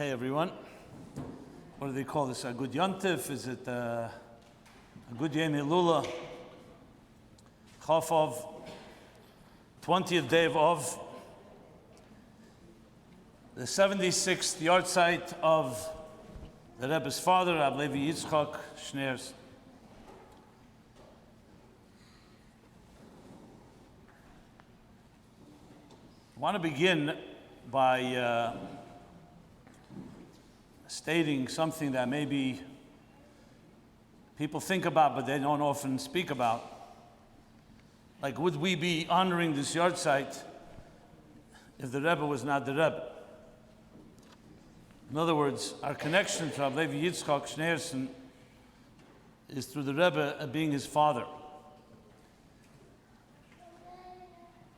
Hey everyone. What do they call this? A good yontif? Is it a good yom hilula? Chof of 20th day of the 76th yard site of the Rebbe's father, Rabbi Levi Yitzchak, Schneerson. I want to begin by stating something that maybe people think about but they don't often speak about. Like, would we be honoring this yard site if the Rebbe was not the Rebbe? In other words, our connection to Rabbi Levi Yitzchak Schneerson is through the Rebbe being his father.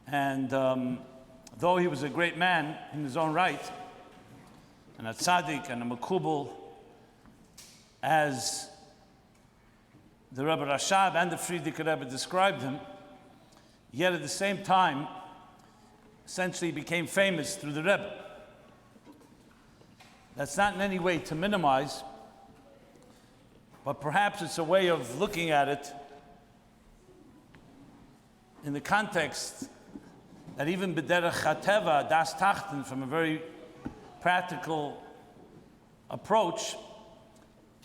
And though he was a great man in his own right, and a tzaddik and a makubal, as the Rebbe Rashab and the Friedrich Rebbe described him, yet at the same time, essentially became famous through the Rebbe. That's not in any way to minimize, but perhaps it's a way of looking at it in the context that even b'derech chateva, das tachten, from a very practical approach,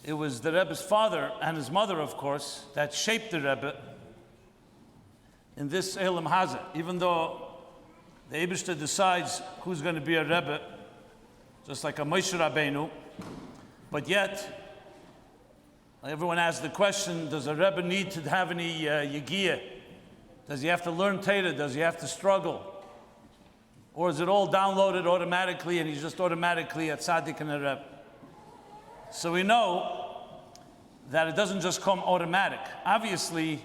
it was the Rebbe's father and his mother, of course, that shaped the Rebbe in this Elam Hazeh. Even though the Eibishter decides who's going to be a Rebbe, just like a Moshe Rabbeinu, but yet everyone asks the question, does a Rebbe need to have any yegiyah? Does he have to learn Torah? Does he have to struggle? Or is it all downloaded automatically and he's just automatically a tzaddik and a Rebbe? So we know that it doesn't just come automatic. Obviously,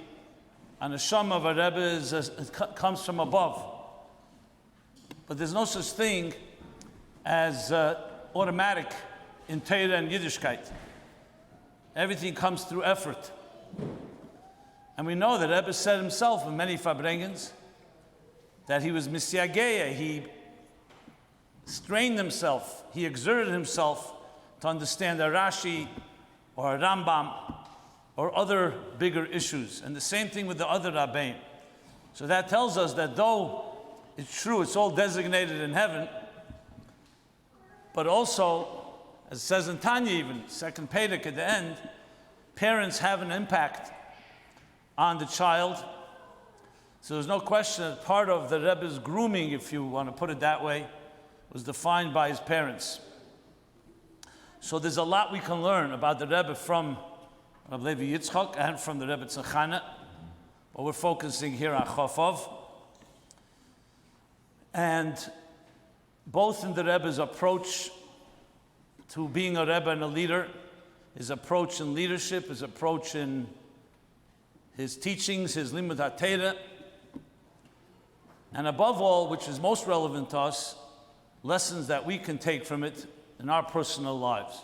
a neshama of a Rebbe comes from above. But there's no such thing as automatic in Torah and Yiddishkeit. Everything comes through effort. And we know that Rebbe said himself in many Farbrengens that he was misyageya, he strained himself, he exerted himself to understand a Rashi or a Rambam or other bigger issues. And the same thing with the other Rabbein. So that tells us that though it's true, it's all designated in heaven, but also, as it says in Tanya even, second Perek at the end, parents have an impact on the child. So there's no question that part of the Rebbe's grooming, if you want to put it that way, was defined by his parents. So there's a lot we can learn about the Rebbe from Rabbi Levi Yitzchak and from the Rebbe Tzachana, but we're focusing here on Chof. And both in the Rebbe's approach to being a Rebbe and a leader, his approach in leadership, his approach in his teachings, his limud ha-Torah, and above all, which is most relevant to us, lessons that we can take from it in our personal lives.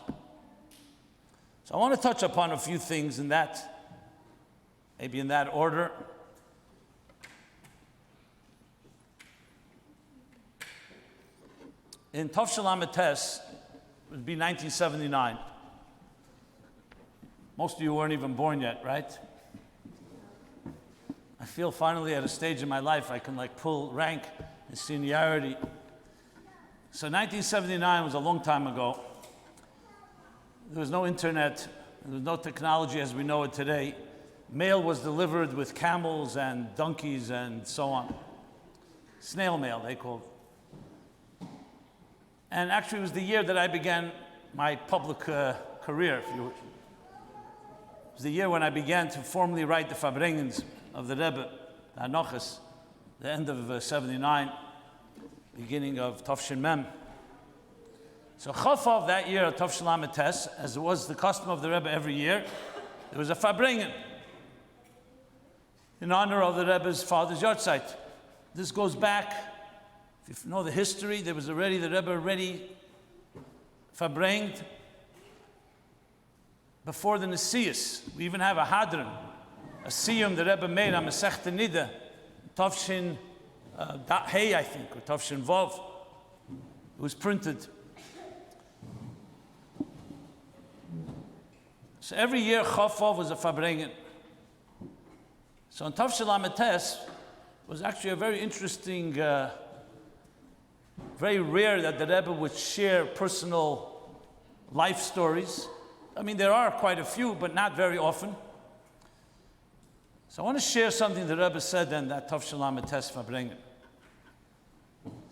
So I want to touch upon a few things in that, maybe in that order. In Tov Shalom Etes, it would be 1979. Most of you weren't even born yet, right? I feel finally at a stage in my life I can pull rank and seniority. So 1979 was a long time ago. There was no internet, there was no technology as we know it today. Mail was delivered with camels and donkeys and so on. Snail mail, they called it. And actually it was the year that I began my public career, if you wish. It was the year when I began to formally write the Farbrengens of the Rebbe, the Anochas, the end of 79, beginning of Tafshin Mem. So Chof of that year of Tov Shalom Etes, as it was the custom of the Rebbe every year, there was a Farbrengen in honor of the Rebbe's father's yard site. This goes back, if you know the history, the Rebbe already Farbrenged before the Nesius. We even have a Hadron, a siyum the Rebbe made on Masechta Nida, Tavshin Hey, I think, or Tavshin Vav. It was printed. So every year, Chof was a Farbrengen. So in Tov Shalom Tes was actually a very interesting, very rare that the Rebbe would share personal life stories. I mean, there are quite a few, but not very often. So I want to share something the Rebbe said then, that Tov Shalom Tes Farbrengen.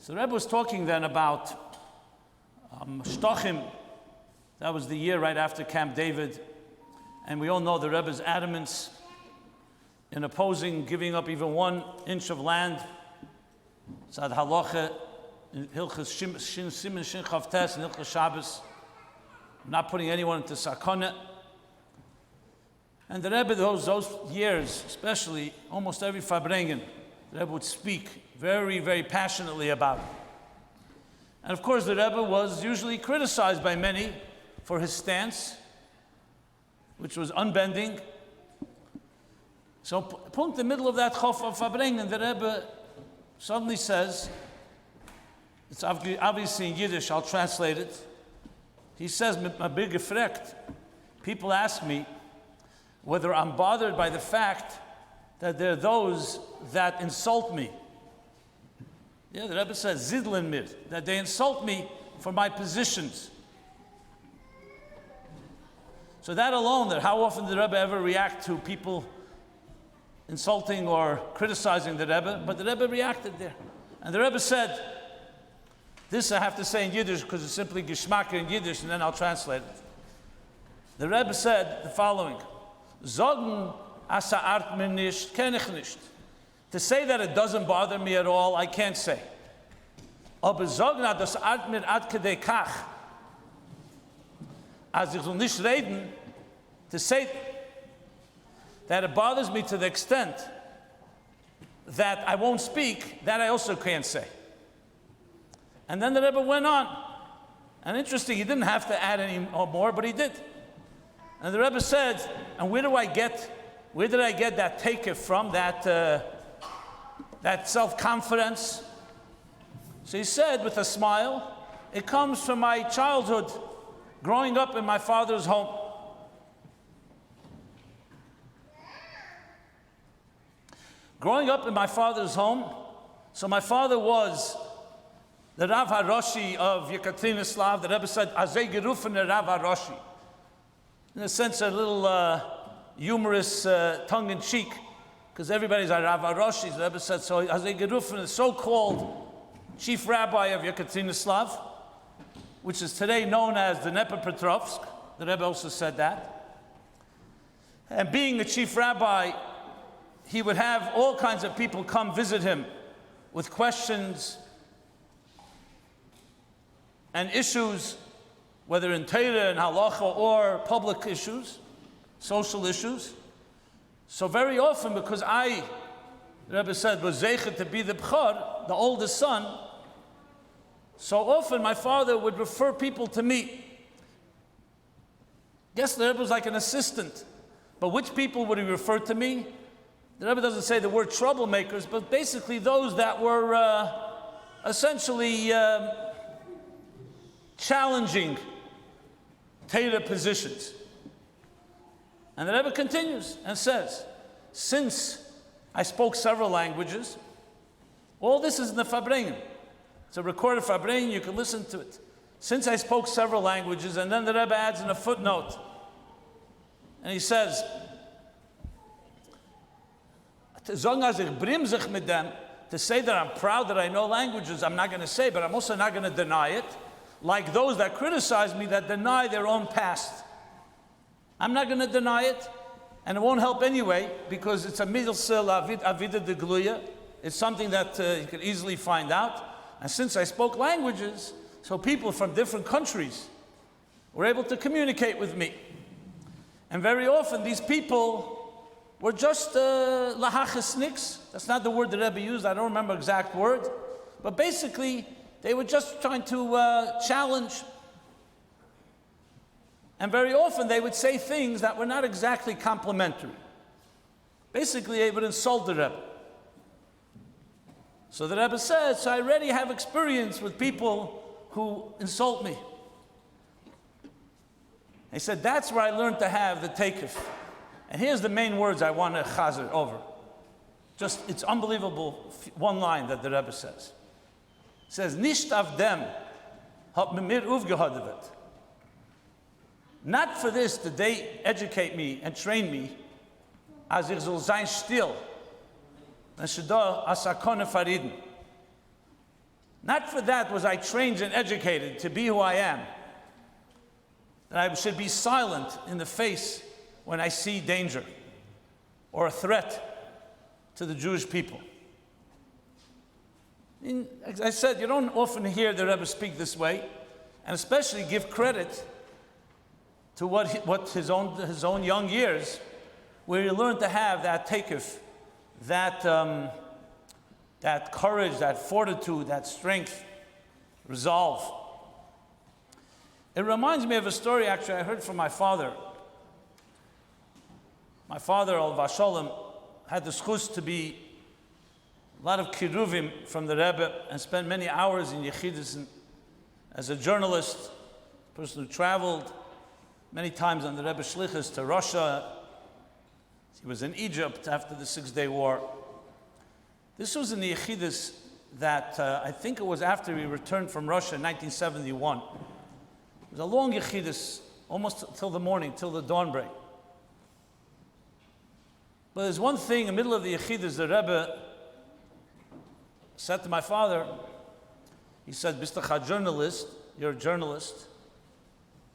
So the Rebbe was talking then about Shtochim. That was the year right after Camp David. And we all know the Rebbe's adamance in opposing giving up even 1 inch of land. Sad halacha, Hilchas Simen Shin Chavtes, and Hilchas Shabbos, not putting anyone into sakana. And the Rebbe, those years, especially, almost every Farbrengen, the Rebbe would speak very, very passionately about it. And of course, the Rebbe was usually criticized by many for his stance, which was unbending. So, point the middle of that Chof of Farbrengen, the Rebbe suddenly says, it's obviously in Yiddish, I'll translate it. He says, "My big gefrekt." People ask me whether I'm bothered by the fact that there are those that insult me. Yeah, the Rebbe says, "Zidlen mir," that they insult me for my positions. So that alone, that how often did the Rebbe ever react to people insulting or criticizing the Rebbe? But the Rebbe reacted there. And the Rebbe said, this I have to say in Yiddish because it's simply geschmack in Yiddish, and then I'll translate it. The Rebbe said the following: Zogen asa art mir nicht, kenn ich nicht. To say that it doesn't bother me at all, I can't say. Aber zogen das art mir ad kedei kach. As ich soll nicht reden, to say that it bothers me to the extent that I won't speak, that I also can't say. And then the Rebbe went on. And interesting, he didn't have to add any more, but he did. And the Rebbe said, and where did I get that take it from, that self-confidence? So he said with a smile, it comes from my childhood, growing up in my father's home. Growing up in my father's home, so my father was the Rav HaRoshi of Yekaterinoslav. The Rebbe said, Azei gerufen the Rav HaRoshi. In a sense, a little humorous tongue-in-cheek, because everybody's a Rav HaRoshi. The Rebbe said, so Azei gerufen, the so-called chief rabbi of Yekaterinoslav, which is today known as the Dnepropetrovsk. The Rebbe also said that. And being a chief rabbi, he would have all kinds of people come visit him with questions and issues, whether in Torah and halacha or public issues, social issues. So very often, because the Rebbe said, was zeichet to be the b'chor, the oldest son, so often my father would refer people to me. Yes, the Rebbe was like an assistant, but which people would he refer to me? The Rebbe doesn't say the word troublemakers, but basically those that were essentially challenging Torah positions. And the Rebbe continues and says, since I spoke several languages, all this is in the Farbrengen. It's a recorded Farbrengen, you can listen to it. Since I spoke several languages, and then the Rebbe adds in a footnote, and he says, to say that I'm proud that I know languages, I'm not going to say, but I'm also not going to deny it, like those that criticize me that deny their own past. I'm not going to deny it, and it won't help anyway, because it's a middelsel avida de gluya. It's something that you can easily find out. And since I spoke languages, so people from different countries were able to communicate with me. And very often these people were just lahachesniks. That's not the word the Rebbe used, I don't remember the exact word. But basically, they were just trying to challenge. And very often they would say things that were not exactly complimentary. Basically, they would insult the Rebbe. So the Rebbe says, so I already have experience with people who insult me. He said, that's where I learned to have the takeoff. And here's the main words I want to chazer over. Just, it's unbelievable, one line that the Rebbe says. It says, Nicht auf dem hat man mir aufgehodet. Not for this did they educate me and train me, as ich soll sein still, and shada asakone fariden. Not for that was I trained and educated to be who I am, that I should be silent in the face when I see danger or a threat to the Jewish people. As I said, you don't often hear the Rebbe speak this way, and especially give credit to what his own young years, where he learned to have that takeoff, that courage, that fortitude, that strength, resolve. It reminds me of a story actually I heard from my father. My father, Al Vashalom, had the schus to be a lot of kiruvim from the Rebbe and spent many hours in Yechidus as a journalist, a person who traveled many times on the Rebbe Shlichus to Russia. He was in Egypt after the Six-Day War. This was in the Yechidus that I think it was after he returned from Russia in 1971. It was a long Yechidus, almost till the morning, till the dawn break. But there's one thing, in the middle of the Yechidus, the Rebbe said to my father, he said, Mr. journalist, you're a journalist,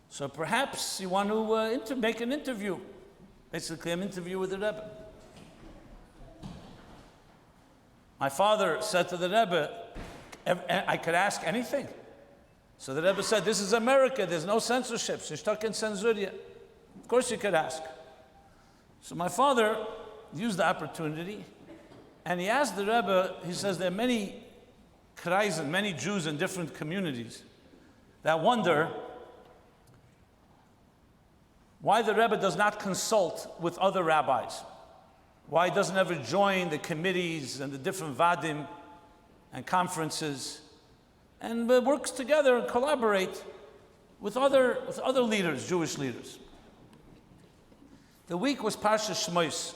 so perhaps you want to make an interview. Basically, an interview with the Rebbe. My father said to the Rebbe, I could ask anything. So the Rebbe said, this is America, there's no censorship. Of course you could ask. So my father used the opportunity, and he asked the Rebbe, he says, there are many Kreisen, many Jews in different communities that wonder why the Rebbe does not consult with other rabbis, why he doesn't ever join the committees and the different vadim and conferences, and works together and collaborate with other leaders, Jewish leaders. The week was Parsha Shmois.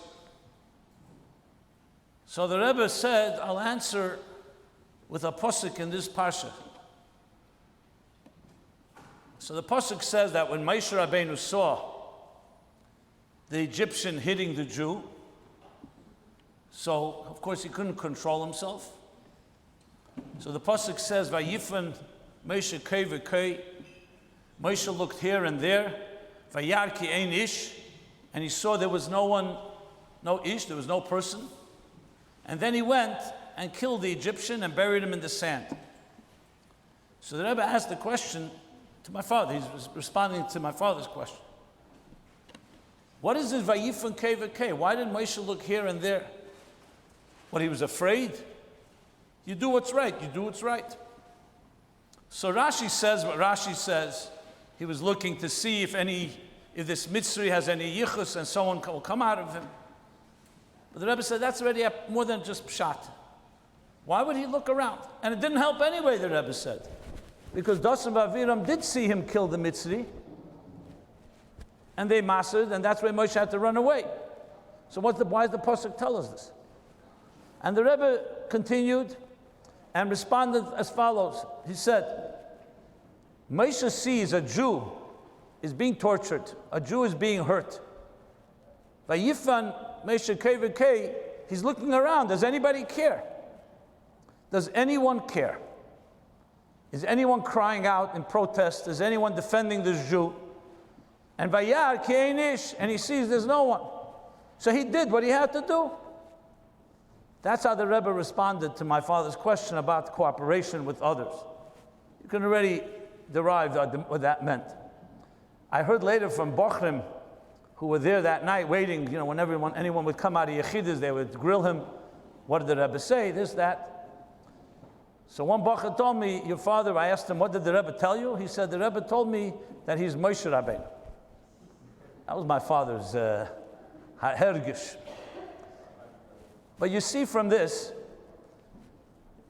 So the Rebbe said, I'll answer with a posuk in this Parsha. So the posuk says that when Moshe Rabbeinu saw the Egyptian hitting the Jew, so of course he couldn't control himself. So the pasuk says, "Vayifan Moshe kei v'kei." Moshe looked here and there. Vayar ki ein ish, and he saw there was no one, no ish, there was no person. And then he went and killed the Egyptian and buried him in the sand. So the Rebbe asked the question to my father. He's responding to my father's question. What is this Vayifan kei v'kei? Why did Moshe look here and there? What, he was afraid? You do what's right. You do what's right. So Rashi says what Rashi says. He was looking to see if this Mitzri has any yichus and someone will come out of him. But the Rebbe said that's already more than just pshat. Why would he look around? And it didn't help anyway, the Rebbe said. Because Dasan Vaviram did see him kill the Mitzri. And they mastered, and that's why Moshe had to run away. So why does the Pasuk tell us this? And the Rebbe continued and responded as follows. He said, Moshe sees a Jew is being tortured. A Jew is being hurt. Vayifan Moshe kei v'kei, he's looking around. Does anybody care? Does anyone care? Is anyone crying out in protest? Is anyone defending this Jew? And Vayar ki ein ish, and he sees there's no one. So he did what he had to do. That's how the Rebbe responded to my father's question about cooperation with others. You can already derive what that meant. I heard later from Bochrim, who were there that night waiting, when anyone would come out of Yechidus, they would grill him. What did the Rebbe say? This, that. So one Bocher told me, your father, I asked him, what did the Rebbe tell you? He said, the Rebbe told me that he's Moshe Rabbeinu. That was my father's hergish. But you see from this,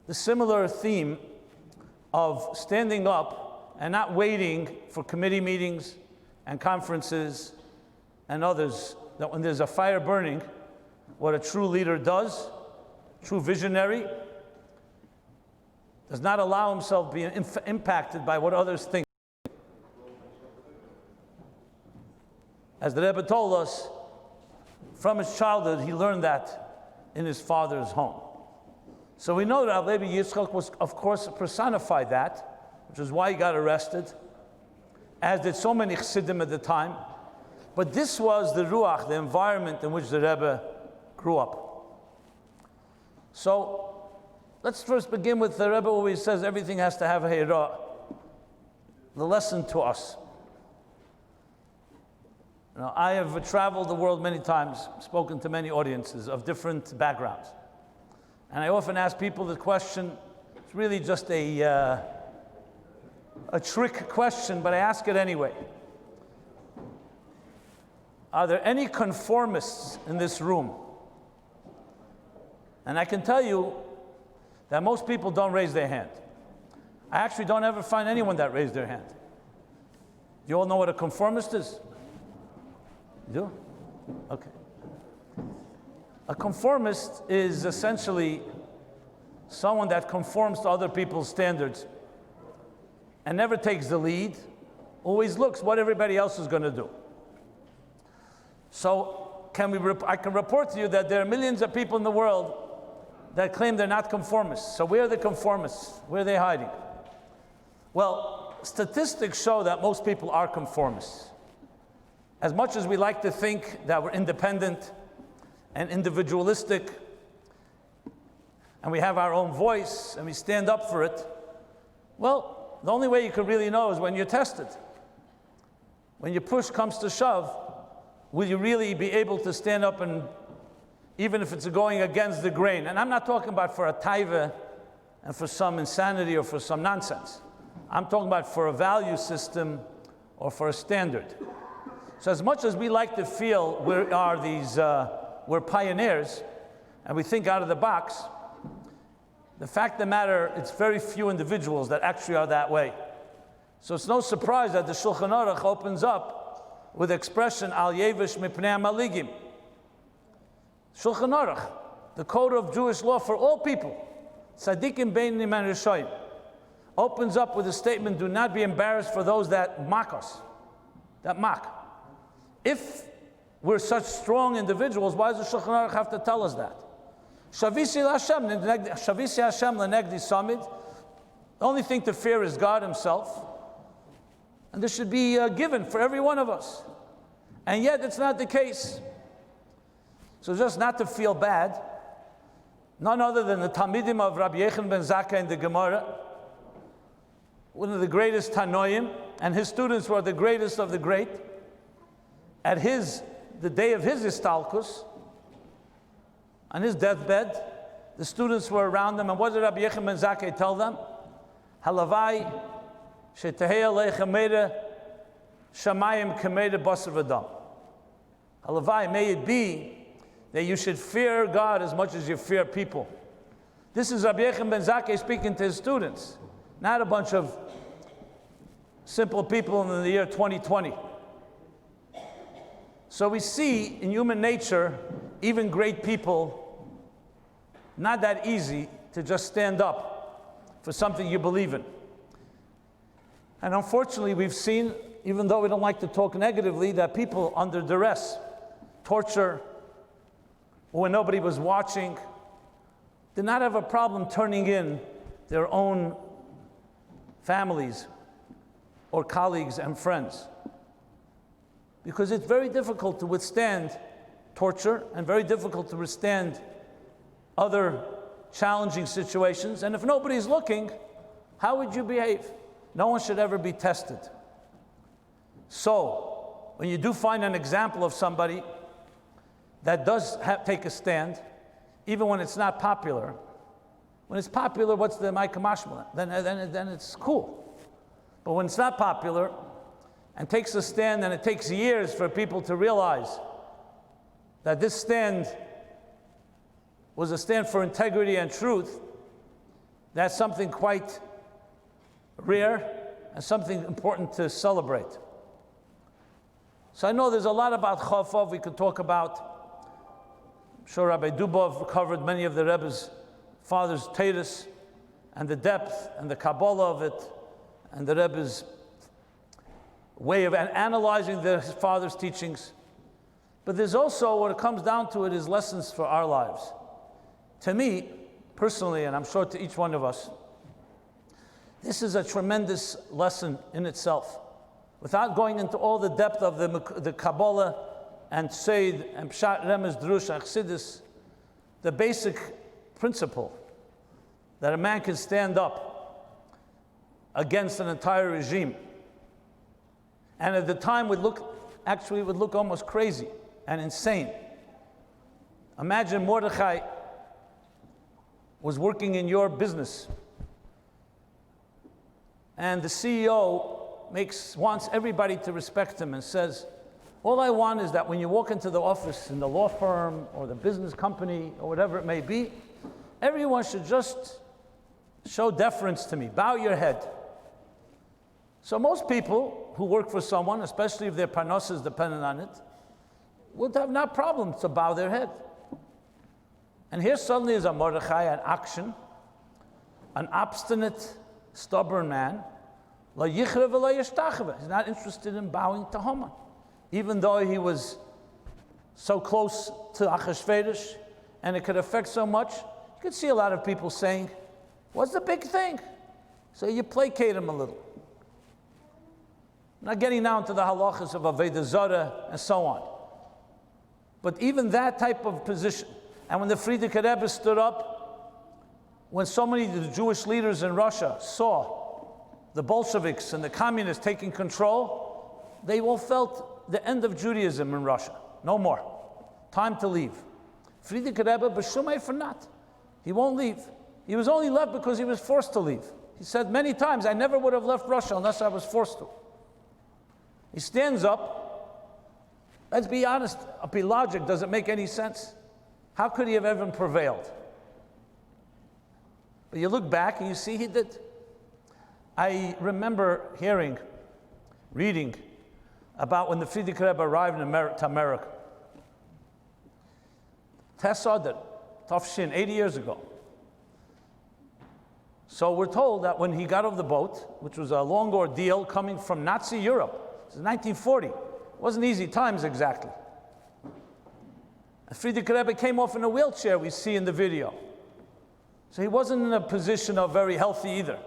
the similar theme of standing up and not waiting for committee meetings and conferences and others, that when there's a fire burning, what a true leader does, true visionary, does not allow himself to be impacted by what others think. As the Rebbe told us, from his childhood, he learned that in his father's home. So we know that Rabbi Levi Yitzchak was, of course, personified that, which is why he got arrested, as did so many chassidim at the time. But this was the ruach, the environment in which the Rebbe grew up. So let's first begin with the Rebbe, where he says everything has to have a heirah, the lesson to us. Now, I have traveled the world many times, spoken to many audiences of different backgrounds. And I often ask people the question, it's really just a trick question, but I ask it anyway. Are there any conformists in this room? And I can tell you that most people don't raise their hand. I actually don't ever find anyone that raised their hand. You all know what a conformist is? You do? Okay. A conformist is essentially someone that conforms to other people's standards and never takes the lead, always looks what everybody else is going to do. So I can report to you that there are millions of people in the world that claim they're not conformists. So where are the conformists? Where are they hiding? Well, statistics show that most people are conformists. As much as we like to think that we're independent and individualistic, and we have our own voice, and we stand up for it, well, the only way you can really know is when you're tested. When your push comes to shove, will you really be able to stand up, and even if it's going against the grain? And I'm not talking about for a taiva and for some insanity or for some nonsense. I'm talking about for a value system or for a standard. So as much as we like to feel we're pioneers and we think out of the box, the fact of the matter, it's very few individuals that actually are that way. So it's no surprise that the Shulchan Aruch opens up with the expression al yevish mipnei maligim. Shulchan Aruch, the code of Jewish law for all people, tzaddikim beinim and rishoyim, opens up with a statement: do not be embarrassed for those that mock us, that mock. If we're such strong individuals, why does the Shulchan Aruch have to tell us that? Shavisi Hashem lenegdi samid. The only thing to fear is God himself. And this should be given for every one of us. And yet it's not the case. So just not to feel bad, none other than the Talmidim of Rabbi Yechon ben Zakkai in the Gemara, one of the greatest Tanoim, and his students were the greatest of the great. At the day of his istalkus, on his deathbed, the students were around him, and what did Rabbi Yechon ben Zakkai tell them? Halavai shetehei aleichem meida shamayim k'meida basar v'dam. Halavai, may it be that you should fear God as much as you fear people. This is Rabbi Yechon ben Zakkai speaking to his students, not a bunch of simple people in the year 2020. So we see in human nature, even great people, not that easy to just stand up for something you believe in. And unfortunately, we've seen, even though we don't like to talk negatively, that people under duress, torture, or when nobody was watching, did not have a problem turning in their own families or colleagues and friends. Because it's very difficult to withstand torture and very difficult to withstand other challenging situations. And if nobody's looking, how would you behave? No one should ever be tested. So, when you do find an example of somebody that does take a stand, even when it's not popular, when it's popular, what's the Micah Mashma? Then it's cool. But when it's not popular, and takes a stand, and it takes years for people to realize that this stand was a stand for integrity and truth, that's something quite rare and something important to celebrate. So I know there's a lot about Chof we could talk about. I'm sure Rabbi Dubov covered many of the Rebbe's father's Tatus and the depth and the Kabbalah of it and the Rebbe's way of analyzing his father's teachings. But there's also, what it comes down to, it is lessons for our lives. To me, personally, and I'm sure to each one of us, this is a tremendous lesson in itself. Without going into all the depth of the Kabbalah and Seid and Pshat, Remez, Drush, Chassidus, the basic principle that a man can stand up against an entire regime, and at the time would look almost crazy and insane. Imagine Mordechai was working in your business, and the CEO wants everybody to respect him and says, all I want is that when you walk into the office in the law firm or the business company or whatever it may be, everyone should just show deference to me, bow your head. So most people who work for someone, especially if their parnasa is dependent on it, would have no problem to bow their head. And here suddenly is a Mordechai, an action, an obstinate, stubborn man. He's not interested in bowing to Haman, even though he was so close to Achashverosh and it could affect so much. You could see a lot of people saying, what's the big thing? So you placate him a little. Not getting down to the halachas of Avodah Zarah and so on. But even that type of position, and when the Frierdiker Rebbe stood up, when so many of the Jewish leaders in Russia saw the Bolsheviks and the communists taking control, they all felt the end of Judaism in Russia. No more. Time to leave. Frierdiker Rebbe, b'shumay for not. He won't leave. He was only left because he was forced to leave. He said many times, I never would have left Russia unless I was forced to. He stands up. Let's be honest, be logic, does it make any sense? How could he have ever prevailed? But you look back and you see he did. I remember reading about when the Frierdiker Rebbe arrived to America. Tesodar, Tafshin, 80 years ago. So we're told that when he got off the boat, which was a long ordeal coming from Nazi Europe, it was 1940. It wasn't easy times exactly. And Frierdiker Rebbe came off in a wheelchair, we see in the video. So he wasn't in a position of very healthy either.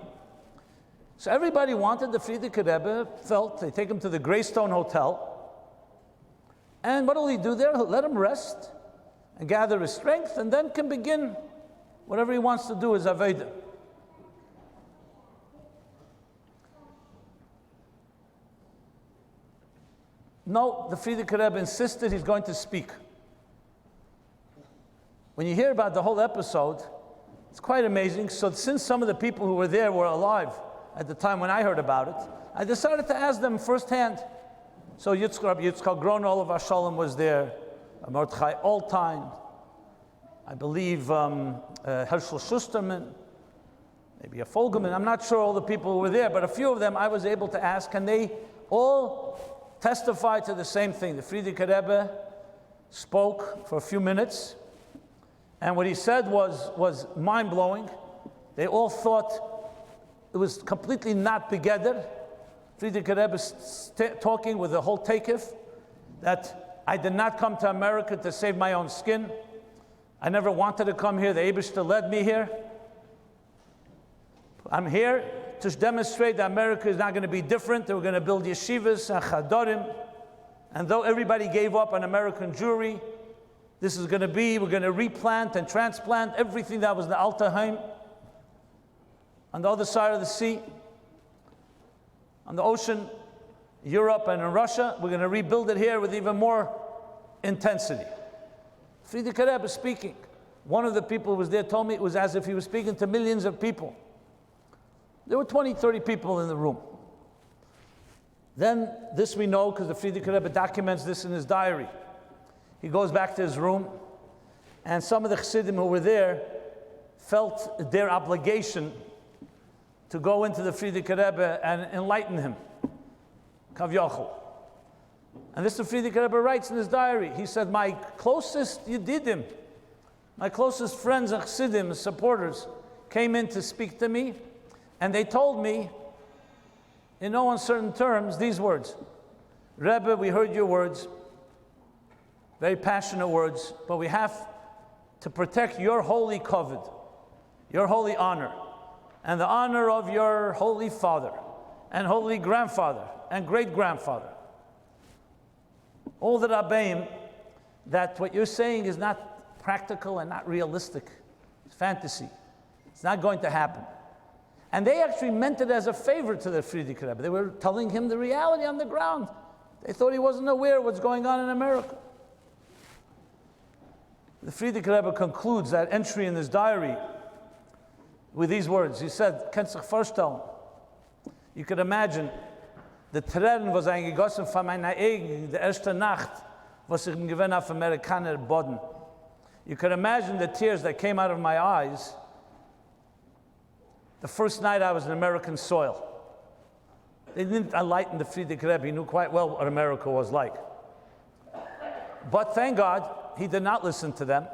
So everybody wanted the Frierdiker Rebbe, felt they take him to the Greystone Hotel. And what will he do there? He'll let him rest and gather his strength, and then can begin whatever he wants to do as Aveda. No, the Frierdiker Rebbe insisted he's going to speak. When you hear about the whole episode, it's quite amazing. So since some of the people who were there were alive at the time when I heard about it, I decided to ask them firsthand. So Rabbi Yitzchak Groner, all of Shalom was there, Mordechai Altine, I believe Herschel Schusterman, maybe a Folgerman, I'm not sure all the people who were there, but a few of them I was able to ask, and they all testified to the same thing. The Frierdiker Rebbe spoke for a few minutes, and what he said was mind-blowing. They all thought it was completely not together. Frierdiker Rebbe talking with the whole takif, that I did not come to America to save my own skin. I never wanted to come here. The Eibishter led me here. I'm here to demonstrate that America is not going to be different. They were going to build yeshivas and chadorim. And though everybody gave up on American Jewry, this is going to be, we're going to replant and transplant everything that was the Altaheim on the other side of the sea, on the ocean, Europe and in Russia. We're going to rebuild it here with even more intensity. Frierdiker Rebbe speaking. One of the people who was there told me it was as if he was speaking to millions of people. There were 20, 30 people in the room. Then, this we know because the Frierdiker Rebbe documents this in his diary. He goes back to his room, and some of the Chassidim who were there felt their obligation to go into the Frierdiker Rebbe and enlighten him. Kav Yochel. And this Frierdiker Rebbe writes in his diary. He said, my closest Yedidim, my closest friends and Chassidim, supporters, came in to speak to me, and they told me, in no uncertain terms, these words. Rebbe, we heard your words, very passionate words, but we have to protect your holy kavod, your holy honor, and the honor of your holy father, and holy grandfather, and great-grandfather. All the Rabbeim, that what you're saying is not practical and not realistic. It's fantasy. It's not going to happen. And they actually meant it as a favor to the Frierdiker Rebbe. They were telling him the reality on the ground. They thought he wasn't aware of what's going on in America. The Frierdiker Rebbe concludes that entry in his diary with these words. He said, "Kannst sich vorstellen, you could imagine, the Tränen, was eingegossen von meiner Augen, die erste Nacht, was ich gewinnt auf Amerikaner Boden. You could imagine the tears that came out of my eyes the first night I was in American soil." They didn't enlighten the Frierdiker Rebbe. He knew quite well what America was like. But thank God, he did not listen to them,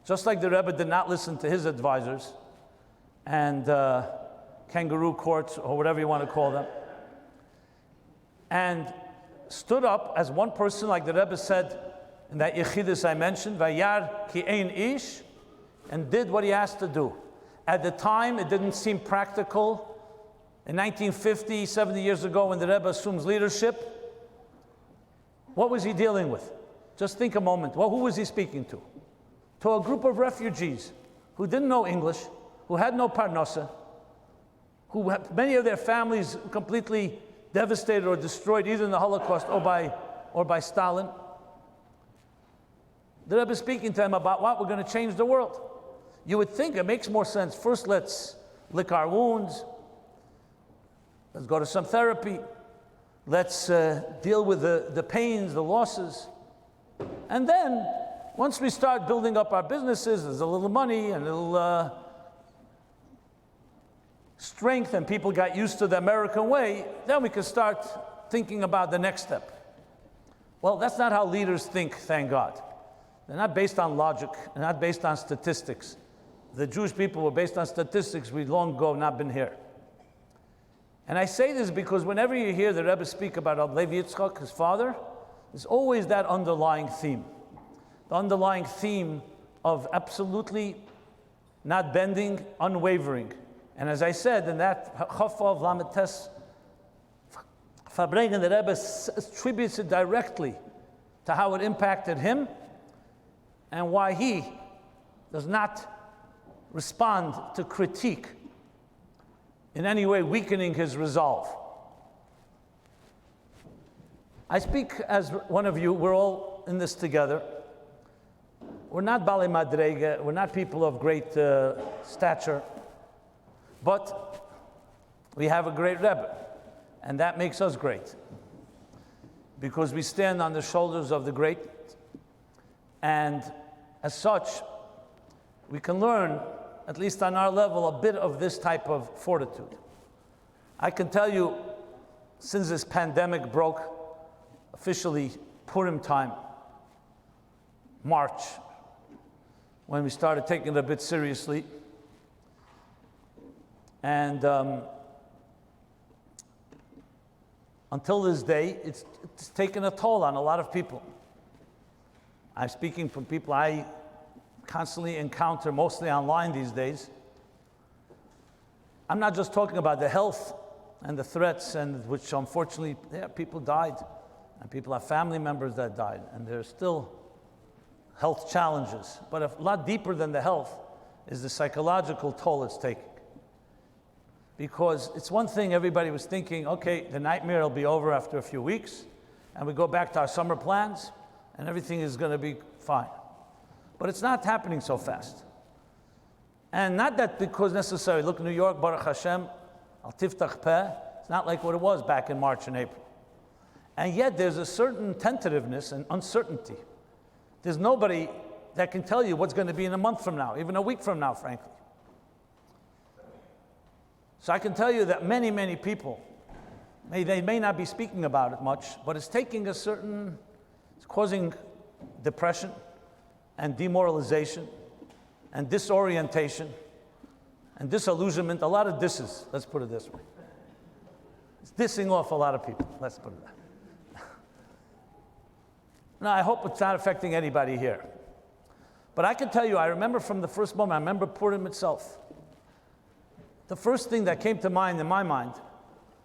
just like the Rebbe did not listen to his advisors and kangaroo courts, or whatever you want to call them, and stood up as one person, like the Rebbe said in that Yechidus I mentioned, Vayar ki ein ish, and did what he asked to do. At the time, it didn't seem practical. In 1950, 70 years ago, when the Rebbe assumes leadership, what was he dealing with? Just think a moment. Well, who was he speaking to? To a group of refugees who didn't know English, who had no parnasa, who had many of their families completely devastated or destroyed, either in the Holocaust or by Stalin. The Rebbe is speaking to them about what? We're going to change the world. You would think it makes more sense. First, let's lick our wounds. Let's go to some therapy. Let's deal with the pains, the losses. And then, once we start building up our businesses, there's a little money and a little strength, and people got used to the American way, then we can start thinking about the next step. Well, that's not how leaders think, thank God. They're not based on logic, they're not based on statistics. The Jewish people were based on statistics, we'd long ago not been here. And I say this because whenever you hear the Rebbe speak about Rabbi Levi Yitzchak, his father, there's always that underlying theme. The underlying theme of absolutely not bending, unwavering. And as I said, in that Chof of Lametes Farbrengen, the Rebbe attributes it directly to how it impacted him and why he does not respond to critique in any way weakening his resolve. I speak as one of you. We're all in this together. We're not Bali Madrega, we're not people of great stature, but we have a great Rebbe, and that makes us great, because we stand on the shoulders of the great, and as such, we can learn, at least on our level, a bit of this type of fortitude. I can tell you, since this pandemic broke, officially Purim time, March, when we started taking it a bit seriously, and until this day, it's taken a toll on a lot of people. I'm speaking from people I constantly encounter, mostly online these days. I'm not just talking about the health and the threats, and which unfortunately, people died, and people have family members that died, and there's still health challenges. But a lot deeper than the health is the psychological toll it's taking. Because it's one thing everybody was thinking, okay, the nightmare will be over after a few weeks, and we go back to our summer plans, and everything is going to be fine. But it's not happening so fast. And not that because necessarily, look, New York, Baruch Hashem, Al Tiftach Peh, it's not like what it was back in March and April. And yet there's a certain tentativeness and uncertainty. There's nobody that can tell you what's going to be in a month from now, even a week from now, frankly. So I can tell you that many, many people They may not be speaking about it much, but it's causing depression and demoralization and disorientation and disillusionment, a lot of disses, let's put it this way. It's dissing off a lot of people, let's put it that way. Now, I hope it's not affecting anybody here. But I can tell you, I remember from the first moment, I remember Purim itself. The first thing that came to mind in my mind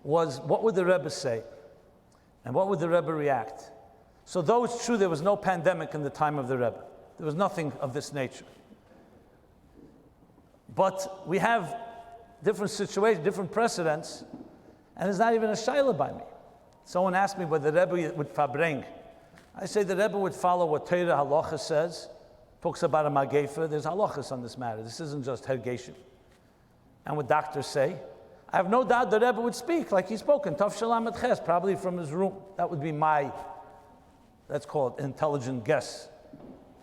was, what would the Rebbe say? And what would the Rebbe react? So though it's true there was no pandemic in the time of the Rebbe, there was nothing of this nature. But we have different situations, different precedents, and it's not even a shaila by me. Someone asked me whether the Rebbe would Farbrengen. I say the Rebbe would follow what Torah halacha says, talks about a magefa. There's halachas on this matter. This isn't just hergation. And what doctors say, I have no doubt the Rebbe would speak like he spoke in Tov Shalom et Ches, probably from his room. That would be my, let's call it, intelligent guess.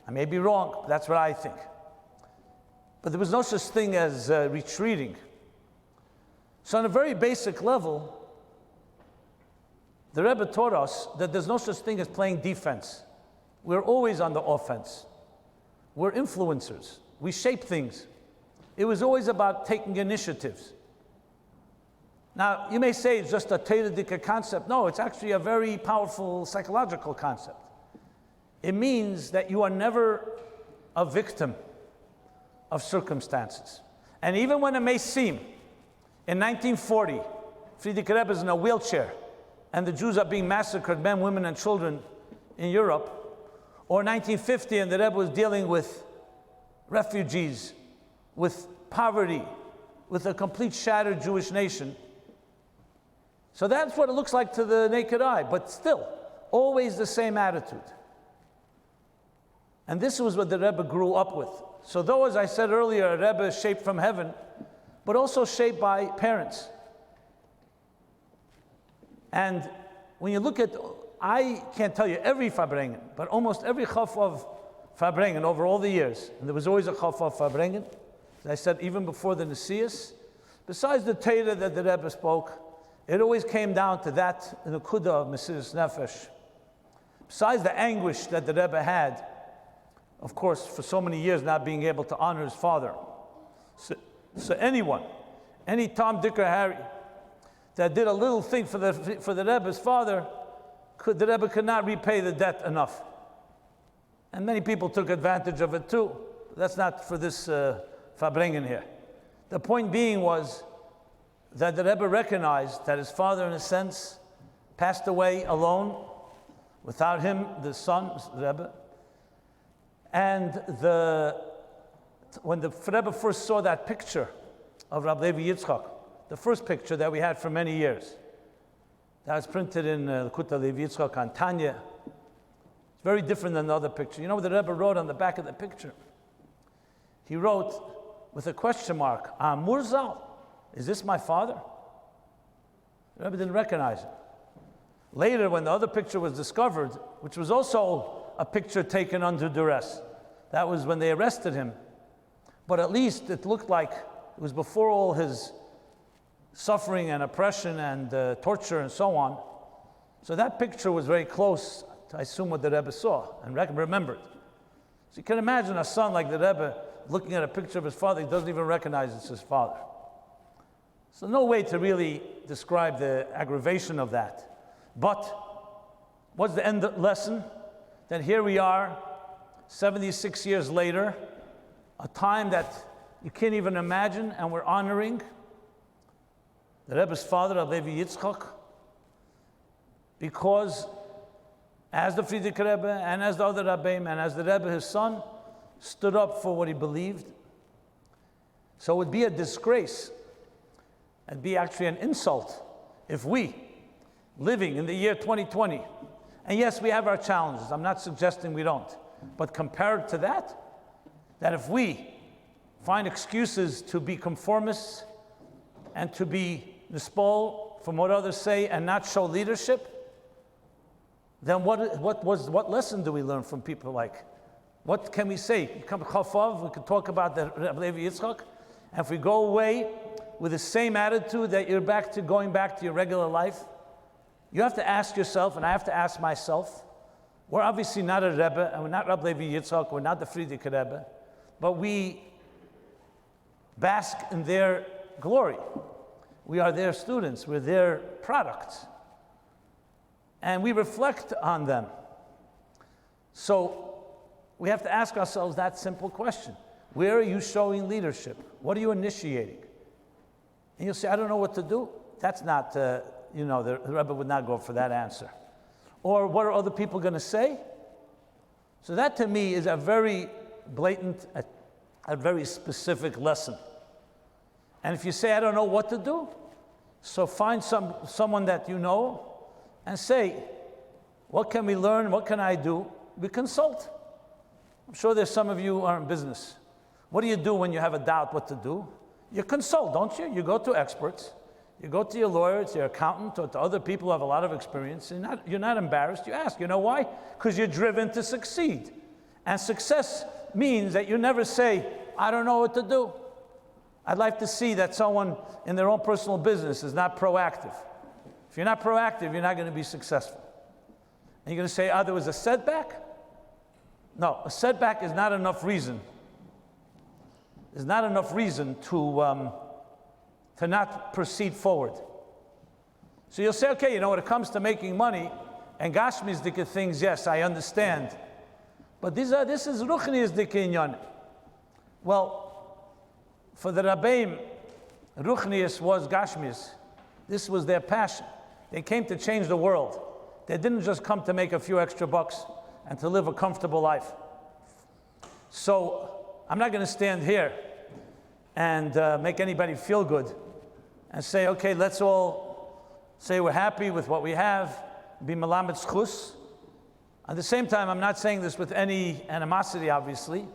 I may be wrong, but that's what I think. But there was no such thing as retreating. So on a very basic level, the Rebbe taught us that there's no such thing as playing defense. We're always on the offense. We're influencers. We shape things. It was always about taking initiatives. Now, you may say it's just a Teredika concept. No, it's actually a very powerful psychological concept. It means that you are never a victim of circumstances. And even when it may seem, in 1940, Friedrich Rebbe is in a wheelchair, and the Jews are being massacred, men, women, and children in Europe, or 1950, and the Rebbe was dealing with refugees, with poverty, with a complete shattered Jewish nation. So that's what it looks like to the naked eye, but still, always the same attitude. And this was what the Rebbe grew up with. So though, as I said earlier, a Rebbe is shaped from heaven, but also shaped by parents. And when you look at, I can't tell you every Farbrengen, but almost every Chof of Farbrengen over all the years, and there was always a Chof of Farbrengen, as I said, even before the Nesius, besides the Torah that the Rebbe spoke, it always came down to that nekuda of Mesiras Nefesh. Besides the anguish that the Rebbe had, of course, for so many years not being able to honor his father. So anyone, any Tom, Dick, or Harry that did a little thing for the Rebbe's father, the Rebbe could not repay the debt enough. And many people took advantage of it too. That's not for this Farbrengen here. The point being was that the Rebbe recognized that his father, in a sense, passed away alone, without him, the son, the Rebbe. And when the Rebbe first saw that picture of Rabbi Levi Yitzchak, the first picture that we had for many years, that was printed in Yekaterinoslav Levi Yitzchak on Tanya. It's very different than the other picture. You know what the Rebbe wrote on the back of the picture? He wrote with a question mark, Murzal, is this my father? The Rebbe didn't recognize him. Later, when the other picture was discovered, which was also a picture taken under duress, that was when they arrested him. But at least it looked like it was before all his suffering and oppression and torture and so on. So that picture was very close to, I assume, what the Rebbe saw and remembered. So you can imagine a son like the Rebbe looking at a picture of his father, he doesn't even recognize it's his father. So no way to really describe the aggravation of that. But what's the end lesson? That here we are, 76 years later, a time that you can't even imagine, and we're honoring the Rebbe's father, Rabbi Levi Yitzchak, because as the Friedrich Rebbe and as the other Rabbeim and as the Rebbe, his son, stood up for what he believed. So it would be a disgrace, it'd be actually an insult if we, living in the year 2020, and yes, we have our challenges, I'm not suggesting we don't, but compared to that if we find excuses to be conformists and to be nispol from what others say and not show leadership, then what lesson do we learn from people like? What can we say? You come to Chof, we could talk about the Rabbi Levi Yitzchak, and if we go away with the same attitude that you're going back to your regular life, You have to ask yourself, and I have to ask myself. We're obviously not a Rebbe, and we're not Rabbi Levi Yitzchak, we're not the Friedrich Rebbe, but we bask in their glory. We are their students, we're their products. And we reflect on them. So we have to ask ourselves that simple question. Where are you showing leadership? What are you initiating? And you'll say, I don't know what to do. That's not, the Rebbe would not go for that answer. Or what are other people going to say? So that to me is a very blatant, a very specific lesson. And if you say, I don't know what to do, so find someone that you know and say, what can we learn? What can I do? We consult. I'm sure there's some of you who are in business. What do you do when you have a doubt what to do? You consult, don't you? You go to experts. You go to your lawyer, to your accountant, or to other people who have a lot of experience. And you're not embarrassed. You ask. You know why? Because you're driven to succeed. And success means that you never say, I don't know what to do. I'd like to see that someone in their own personal business is not proactive. If you're not proactive, you're not going to be successful. And you're going to say, there was a setback? No, a setback is not enough reason. There's not enough reason to not proceed forward. So you'll say, okay, when it comes to making money and gashmizdike things, yes, I understand. But this is ruchnizdike inyan. Well, for the Rabbeim, ruchnius was gashmis. This was their passion. They came to change the world. They didn't just come to make a few extra bucks and to live a comfortable life. So I'm not going to stand here and make anybody feel good and say, okay, let's all say we're happy with what we have, be melamed zchus. At the same time, I'm not saying this with any animosity, obviously,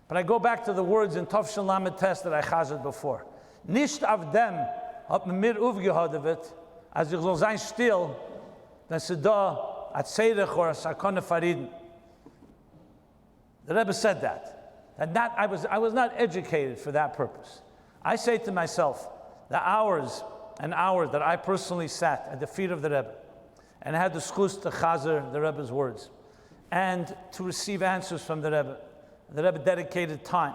but I go back to the words in Tov Shel Lamed Tes that I chazed before. Nicht auf dem hat man mir aufgehodet, als ich soll sein still, wenn sie da a tzedech or a sakone fariden. The Rebbe said that I was not educated for that purpose. I say to myself, the hours and hours that I personally sat at the feet of the Rebbe and had the schus to chazer the Rebbe's words and to receive answers from the Rebbe dedicated time.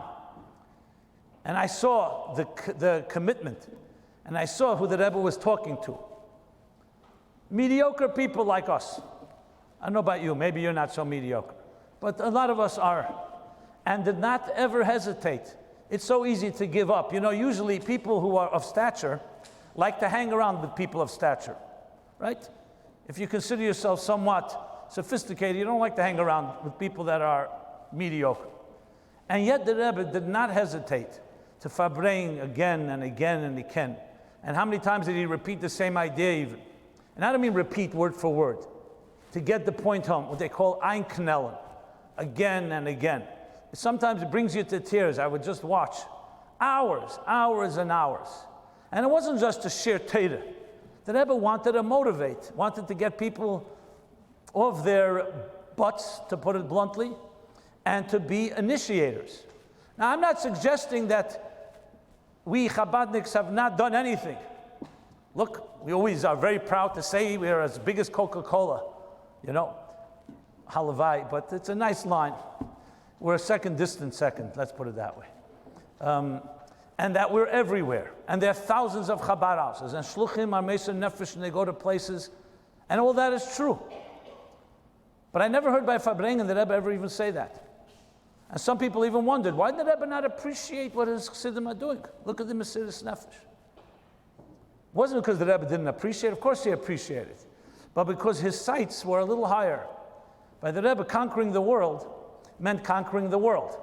And I saw the commitment, and I saw who the Rebbe was talking to. Mediocre people like us. I don't know about you, maybe you're not so mediocre, but a lot of us are, and did not ever hesitate. It's so easy to give up. Usually people who are of stature like to hang around with people of stature, right? If you consider yourself somewhat sophisticated, you don't like to hang around with people that are mediocre. And yet the Rebbe did not hesitate to Farbrengen again and again and again. And how many times did he repeat the same idea even? And I don't mean repeat word for word. To get the point home, what they call einknellen, again and again. Sometimes it brings you to tears. I would just watch hours and hours. And it wasn't just a sheer Torah. The Rebbe wanted to motivate, wanted to get people off their butts, to put it bluntly, and to be initiators. Now, I'm not suggesting that we Chabadniks have not done anything. Look, we always are very proud to say we are as big as Coca-Cola, halavai, but it's a nice line. We're a distant second, let's put it that way. And that we're everywhere. And there are thousands of Chabad houses, and shluchim are meser nefesh, and they go to places, and all that is true. But I never heard by Farbrengen the Rebbe ever even say that. And some people even wondered, why did the Rebbe not appreciate what his chassidim are doing? Look at the Mesiris Nefesh. It wasn't because the Rebbe didn't appreciate, of course he appreciated, but because his sights were a little higher. By the Rebbe conquering the world meant conquering the world.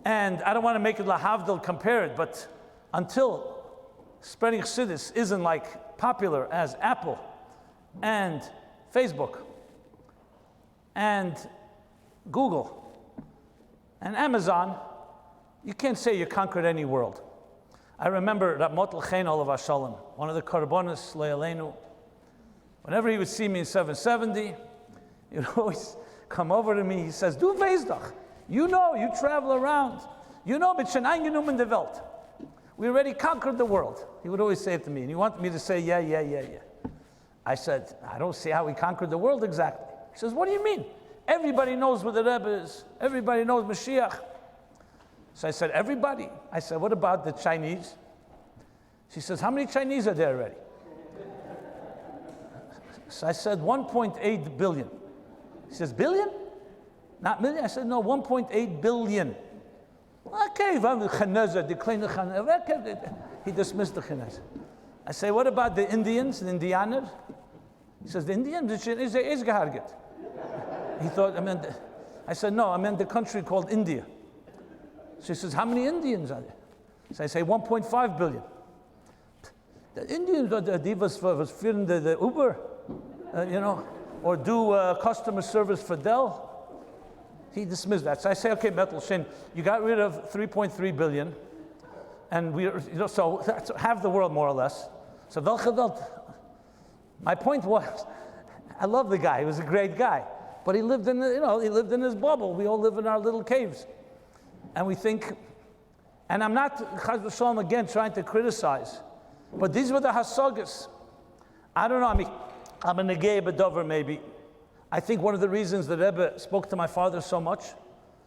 And I don't want to make it lahavdil compared, but until spreading chassidus isn't like popular as Apple and Facebook and Google and Amazon, you can't say you conquered any world. I remember Rab Motel Chen Olav Shalom, one of the Karbonis Le'aleinu. Whenever he would see me in 770, he would always come over to me. He says, "Du weißt you travel around. Mit Shenai genommen der Welt. We already conquered the world." He would always say it to me, and he wanted me to say, yeah. I said, I don't see how we conquered the world exactly. He says, what do you mean? Everybody knows where the Rebbe is. Everybody knows Mashiach. So I said, everybody? I said, what about the Chinese? She says, how many Chinese are there already? So I said, 1.8 billion. He says, billion? Not million? I said, no, 1.8 billion. Okay, he dismissed the Chinese. I say, what about the Indians, the Indianer? He says, the Indians is geharget. He thought, I said, no, I meant the country called India. She says, how many Indians are there? So I say, 1.5 billion. The Indians, die was führen the Uber, or do customer service for Dell. He dismissed that. So I say, okay, Metal Shin, you got rid of 3.3 billion, and so that's half the world more or less. So welche Welt? My point was, I love the guy. He was a great guy, but he lived in, he lived in his bubble. We all live in our little caves, and we think. And I'm not, Chaz v'Shalom, again trying to criticize, but these were the hasagas. I don't know. I'm a negei b'dover maybe. I think one of the reasons the Rebbe spoke to my father so much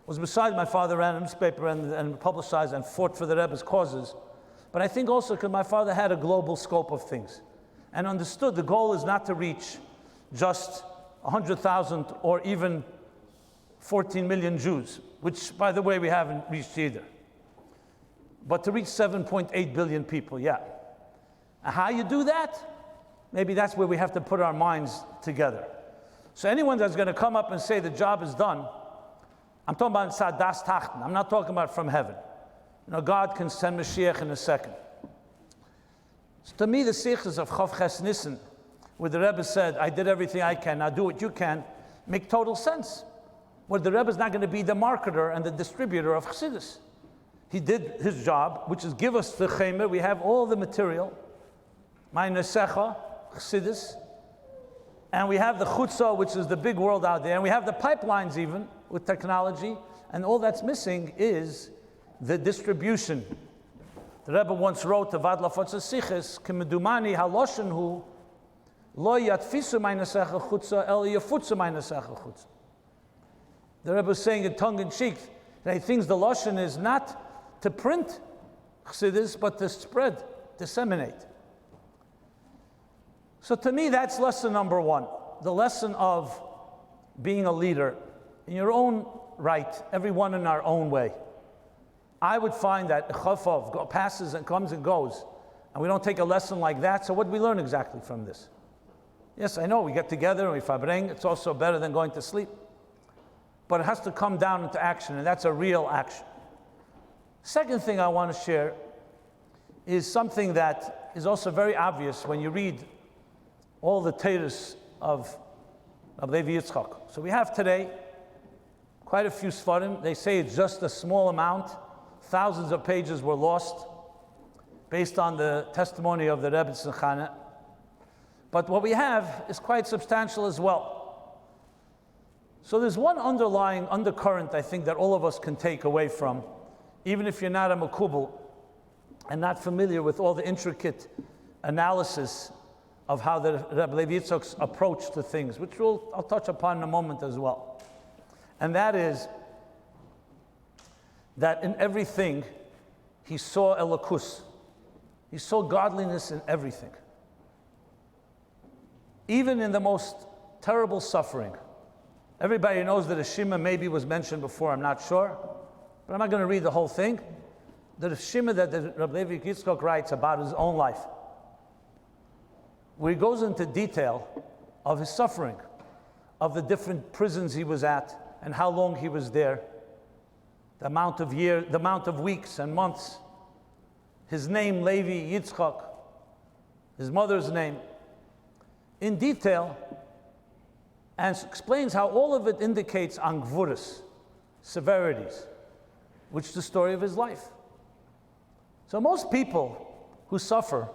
was, besides my father ran a newspaper and publicized and fought for the Rebbe's causes, but I think also because my father had a global scope of things and understood the goal is not to reach just 100,000 or even 14 million Jews, which, by the way, we haven't reached either, but to reach 7.8 billion people, yeah. And how you do that? Maybe that's where we have to put our minds together. So anyone that's going to come up and say the job is done, I'm talking about inside das Tachten. I'm not talking about from heaven. God can send Mashiach in a second. So to me, the sichos of Chof Schneerson, where the Rebbe said, I did everything I can, now do what you can, make total sense. Where the Rebbe is not going to be the marketer and the distributor of Chassidus. He did his job, which is give us the Chemer. We have all the material. My Nesecha, Chassidus. And we have the chutzah, which is the big world out there. And we have the pipelines even with technology. And all that's missing is the distribution. The Rebbe once wrote to Vad Lafotza Siches, K'medumani haloshen hu, lo yatfisu ma'nesecha chutzah, el yafutzu ma'nesecha chutzah. The Rebbe was saying in tongue-in-cheek that he thinks the loshen is not to print chassidus, but to spread, disseminate. So to me, that's lesson number one, the lesson of being a leader in your own right, everyone in our own way. I would find that Chof passes and comes and goes, and we don't take a lesson like that, so what do we learn exactly from this? Yes, I know, we get together and we Farbrengen, it's also better than going to sleep, but it has to come down into action, and that's a real action. Second thing I want to share is something that is also very obvious when you read all the Teiros of Rabbi Levi Yitzchak. So we have today quite a few Sfarim. They say it's just a small amount. Thousands of pages were lost based on the testimony of the Rebbe Tzachana. But what we have is quite substantial as well. So there's one underlying undercurrent, I think, that all of us can take away from, even if you're not a Makubal and not familiar with all the intricate analysis of how the Rabbi Levi Yitzchak's approach to things, which I'll touch upon in a moment as well. And that is that in everything, he saw Elokus. He saw godliness in everything. Even in the most terrible suffering. Everybody knows that a Shema maybe was mentioned before, I'm not sure, but I'm not going to read the whole thing. The Shema that the Rabbi Levi Yitzchak writes about his own life, where he goes into detail of his suffering, of the different prisons he was at, and how long he was there, the amount of weeks and months, his name, Levi Yitzchak, his mother's name, in detail, and explains how all of it indicates angvuras, severities, which is the story of his life. So most people who suffer,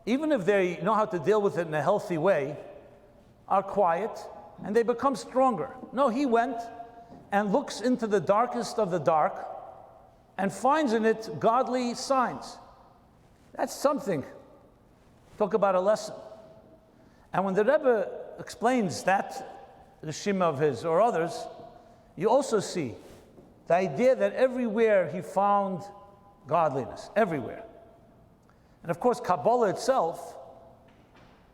even if they know how to deal with it in a healthy way, are quiet and they become stronger. No, he went and looks into the darkest of the dark and finds in it godly signs. That's something. Talk about a lesson. And when the Rebbe explains that Rishima of his or others, you also see the idea that everywhere he found godliness, everywhere. And of course, Kabbalah itself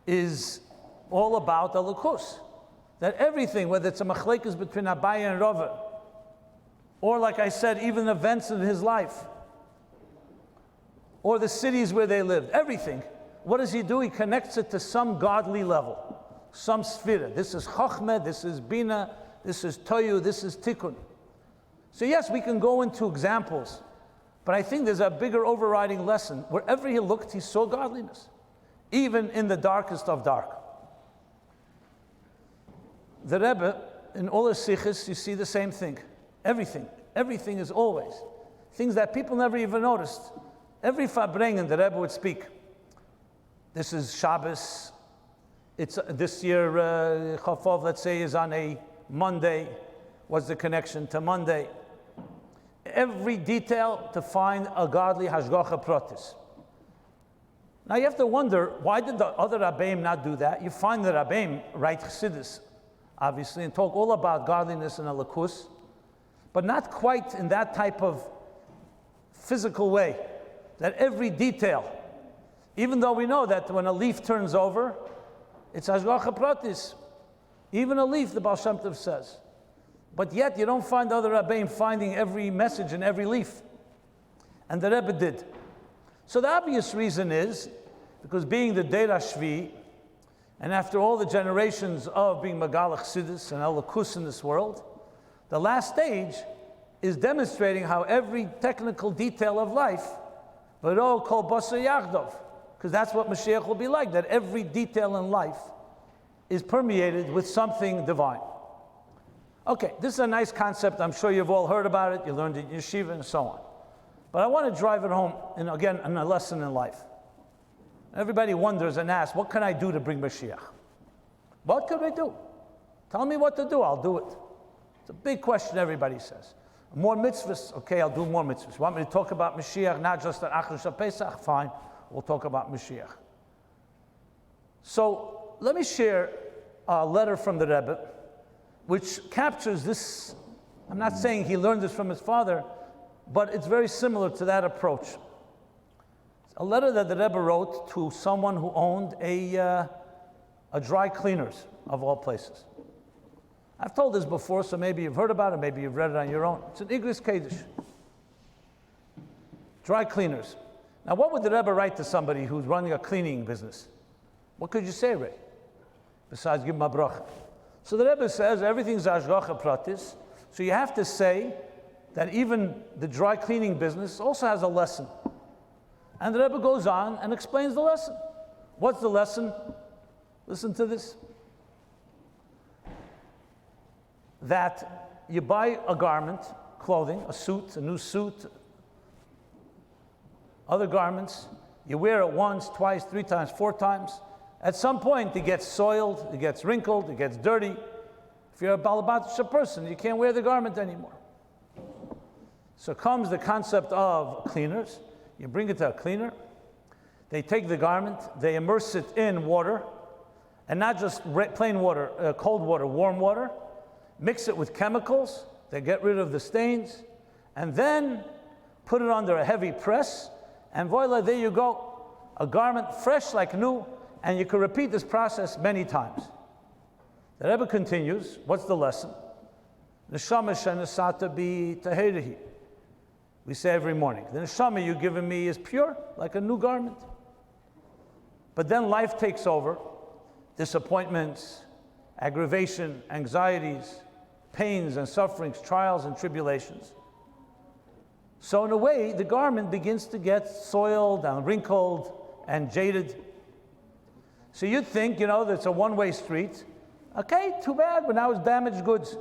is all about the Elokus. That everything, whether it's a machlekes between Abaye and Rava, or like I said, even events in his life, or the cities where they lived, everything, what does he do? He connects it to some godly level, some sphera. This is Chochmeh, this is Bina, this is Toyu, this is Tikkun. So yes, we can go into examples, but I think there's a bigger overriding lesson. Wherever he looked, he saw godliness, even in the darkest of dark. The Rebbe, in all his sikhs, you see the same thing. Everything is always things that people never even noticed. Every Farbrengen, the Rebbe would speak. This is Shabbos. It's this year, Chof, let's say, is on a Monday. What's the connection to Monday? Every detail to find a godly hashgacha pratis. Now you have to wonder, why did the other Rabbeim not do that? You find the Rabbeim write Chassidus, obviously, and talk all about godliness and Elokus, but not quite in that type of physical way, that every detail, even though we know that when a leaf turns over, it's hashgacha pratis. Even a leaf, the Baal Shem Tov says. But yet you don't find other Rabbeim finding every message in every leaf. And the Rebbe did. So the obvious reason is, because being the Deir Shvi, and after all the generations of being Megalach Chassidus and Elokus in this world, the last stage is demonstrating how every technical detail of life, V'ro kol basar yachdov, because that's what Mashiach will be like, that every detail in life is permeated with something divine. Okay, this is a nice concept. I'm sure you've all heard about it. You learned it in yeshiva and so on. But I want to drive it home, and again, in a lesson in life. Everybody wonders and asks, what can I do to bring Mashiach? What could I do? Tell me what to do, I'll do it. It's a big question, everybody says. More mitzvahs, okay, I'll do more mitzvahs. Want me to talk about Mashiach, not just at Achar Pesach? Fine, we'll talk about Mashiach. So let me share a letter from the Rebbe, which captures this. I'm not saying he learned this from his father, but it's very similar to that approach. It's a letter that the Rebbe wrote to someone who owned a dry cleaners, of all places. I've told this before, so maybe you've heard about it, maybe you've read it on your own. It's an Igris Kaddish. Dry cleaners. Now, what would the Rebbe write to somebody who's running a cleaning business? What could you say, Ray? Besides give him a bracha. So the Rebbe says everything's hashgacha pratis. So you have to say that even the dry cleaning business also has a lesson. And the Rebbe goes on and explains the lesson. What's the lesson? Listen to this. That you buy a garment, clothing, a suit, a new suit, other garments, you wear it once, twice, 3 times, 4 times. At some point, it gets soiled, it gets wrinkled, it gets dirty. If you're a balabatisha person, you can't wear the garment anymore. So comes the concept of cleaners. You bring it to a cleaner. They take the garment, they immerse it in water, and not just plain water, cold water, warm water. Mix it with chemicals, they get rid of the stains, and then put it under a heavy press, and voila, there you go. A garment fresh like new, and you can repeat this process many times. The Rebbe continues, what's the lesson? Neshama shenesata bi tahirihi. We say every morning, the neshama you've given me is pure, like a new garment. But then life takes over, disappointments, aggravation, anxieties, pains and sufferings, trials and tribulations. So in a way, the garment begins to get soiled and wrinkled and jaded. So you'd think, that it's a one-way street. Okay, too bad, but now it's damaged goods.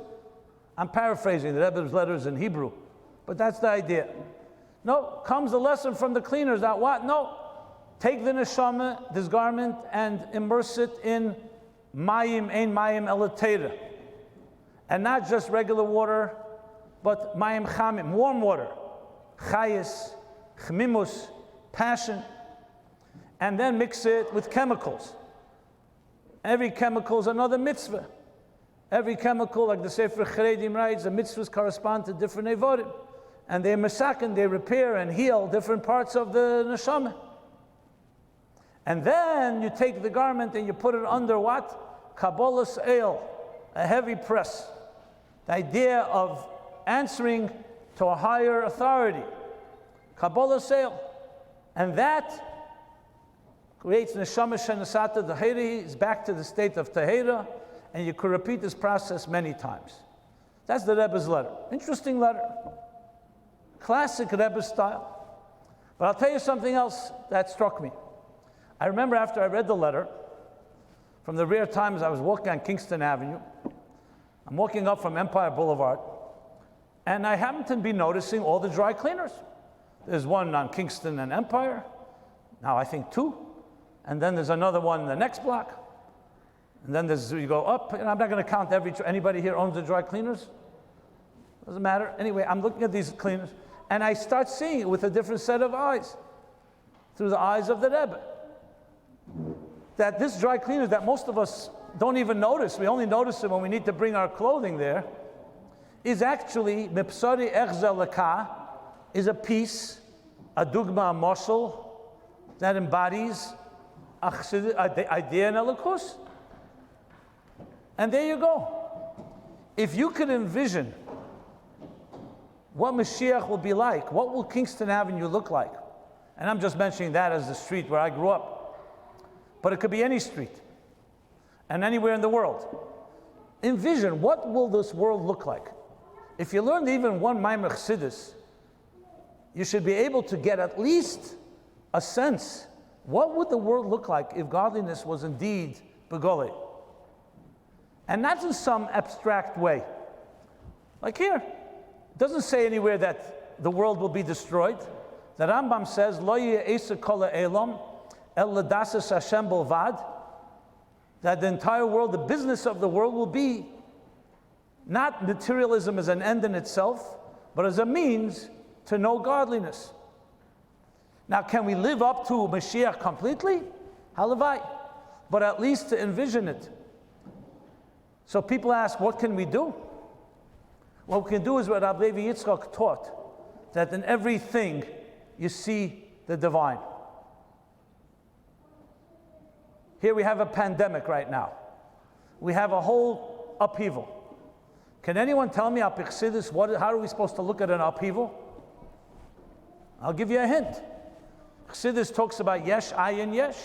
I'm paraphrasing the Rebbe's letters in Hebrew, but that's the idea. No, comes the lesson from the cleaners that what? No, take the neshama, this garment, and immerse it in mayim, ein mayim elatera. And not just regular water, but mayim chamim, warm water. Chayis, chmimus, passion. And then mix it with chemicals. Every chemical is another mitzvah. Every chemical, like the Sefer Charedim writes, the mitzvahs correspond to different evodim. And they masakin, they repair and heal different parts of the neshama. And then you take the garment and you put it under what? Kabbalas ale, a heavy press. The idea of answering to a higher authority. Kabbalas ale. And that creates neshama shenasata tahiri, is back to the state of tahira, and you could repeat this process many times. That's the Rebbe's letter. Interesting letter. Classic Rebbe style. But I'll tell you something else that struck me. I remember after I read the letter, from the rare times I was walking on Kingston Avenue, I'm walking up from Empire Boulevard, and I happened to be noticing all the dry cleaners. There's one on Kingston and Empire, now I think two, and then there's another one in the next block, and then you go up, and I'm not going to count anybody here owns the dry cleaners? Doesn't matter. Anyway, I'm looking at these cleaners, and I start seeing it with a different set of eyes, through the eyes of the Rebbe. That this dry cleaners that most of us don't even notice, we only notice it when we need to bring our clothing there, is actually, mipsari echzel leka, is a piece, a dugma, a moshel, that embodies the idea in Elokus. And there you go. If you could envision what Mashiach will be like, what will Kingston Avenue look like? And I'm just mentioning that as the street where I grew up. But it could be any street and anywhere in the world. Envision, what will this world look like? If you learned even one Maimer Chassidus, you should be able to get at least a sense, what would the world look like if godliness was indeed begolei? And not in some abstract way. Like here, it doesn't say anywhere that the world will be destroyed. The Rambam says, Lo ye'esa kol ha'elam, el ladasas Hashem bolvad, that the entire world, the business of the world will be not materialism as an end in itself, but as a means to know godliness. Now, can we live up to Mashiach completely? Halavai. But at least to envision it. So people ask, what can we do? What we can do is what Rabbi Levi Yitzchak taught, that in everything you see the divine. Here we have a pandemic right now. We have a whole upheaval. Can anyone tell me, how are we supposed to look at an upheaval? I'll give you a hint. Chassidus talks about yesh, ayin, yesh,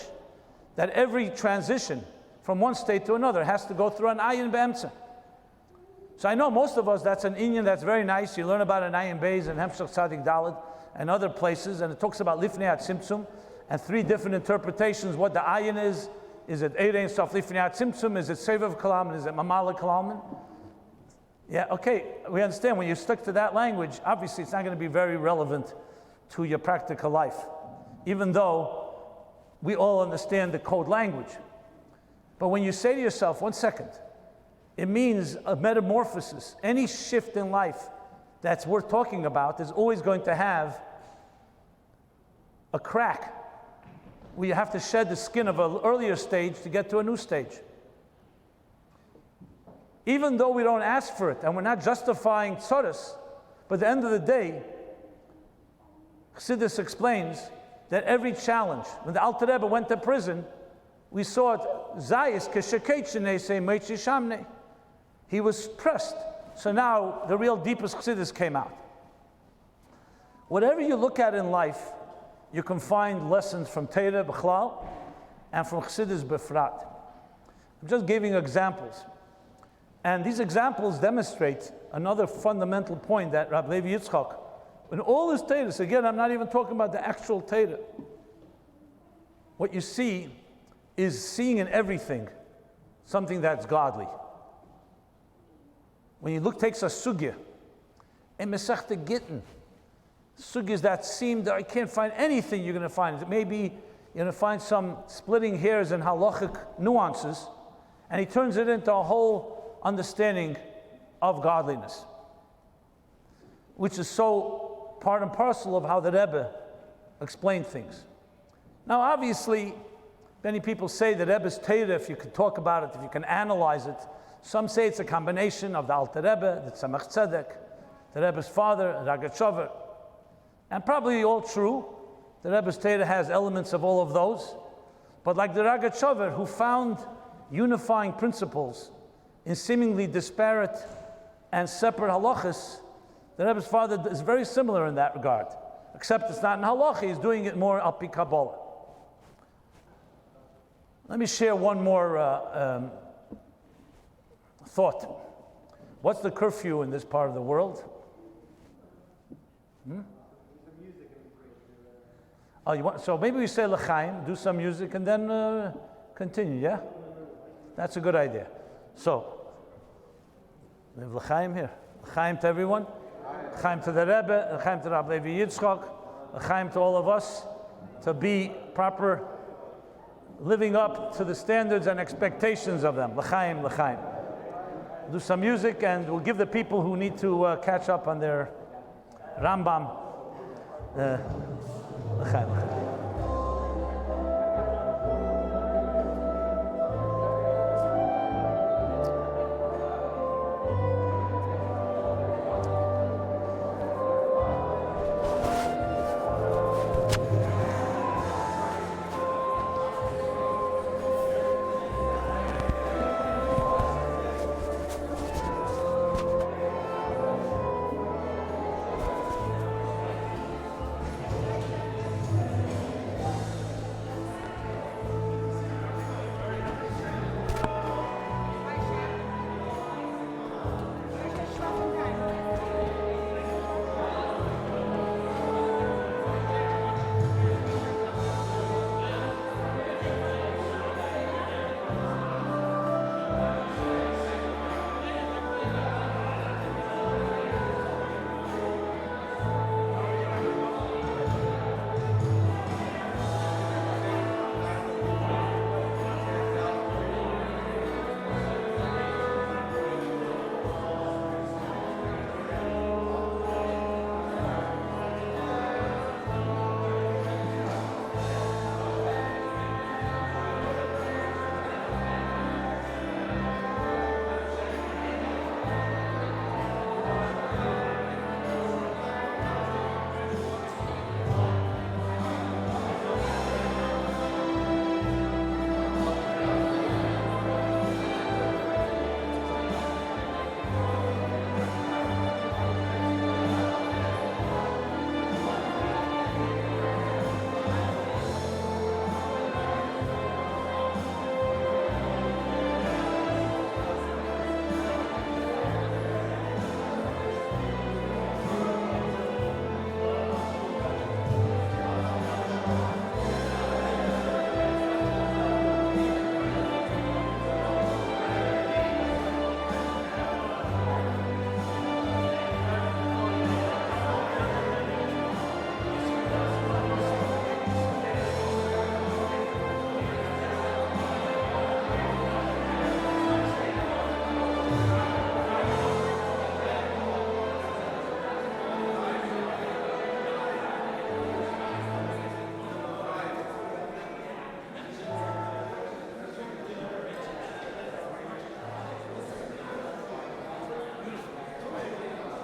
that every transition from one state to another has to go through an ayin be'emtza. So I know most of us, that's an inyan that's very nice. You learn about an ayin beis and Hemshech Tzadik Daled and other places, and it talks about lifnei tzimtzum and three different interpretations. What the ayin is it Erein Sof lifnei tzimtzum? Is it Sevav Kalam? Is it Mamala Kalaman? Yeah, okay, we understand. When you stick to that language, obviously it's not going to be very relevant to your practical life, even though we all understand the code language. But when you say to yourself, 1 second, it means a metamorphosis. Any shift in life that's worth talking about is always going to have a crack where you have to shed the skin of an earlier stage to get to a new stage. Even though we don't ask for it and we're not justifying tzoros, but at the end of the day, Chassidus explains that every challenge, when the Alter Rebbe went to prison, we saw it, Zayis kesheketchenei say meitzi shamnei. He was pressed. So now the real deepest Chassidus came out. Whatever you look at in life, you can find lessons from Torah b'chlal and from Chassidus b'frat. I'm just giving examples. And these examples demonstrate another fundamental point that Rabbi Levi Yitzchak, in all his Torah, again, I'm not even talking about the actual Torah. What you see is seeing in everything something that's godly. When you takes a sugya, in Masechta Gittin, sugyas that seem that I can't find anything you're going to find. Maybe you're going to find some splitting hairs and halachic nuances, and he turns it into a whole understanding of godliness, which is so part and parcel of how the Rebbe explained things. Now, obviously, Many people say that Rebbe's Torah, if you can talk about it, if you can analyze it, some say it's a combination of the Alter Rebbe, the Tzemach Tzedek, the Rebbe's father, Ragachover, and probably all true. The Rebbe's Torah has elements of all of those, but like the Ragachover, who found unifying principles in seemingly disparate and separate halachas, the Rebbe's father is very similar in that regard, except it's not in halacha, he's doing it more al pi Kabbalah. Let me share one more thought. What's the curfew in this part of the world? Oh, you want, so maybe we say l'chaim, do some music, and then continue, yeah? That's a good idea. So, we have l'chaim here. L'chaim to everyone. L'chaim to the Rebbe, l'chaim to Rabbi Levi Yitzchak, l'chaim to all of us, to be proper, living up to the standards and expectations of them. L'chaim, l'chaim. Do some music, and we'll give the people who need to catch up on their Rambam. L'chaim, l'chaim.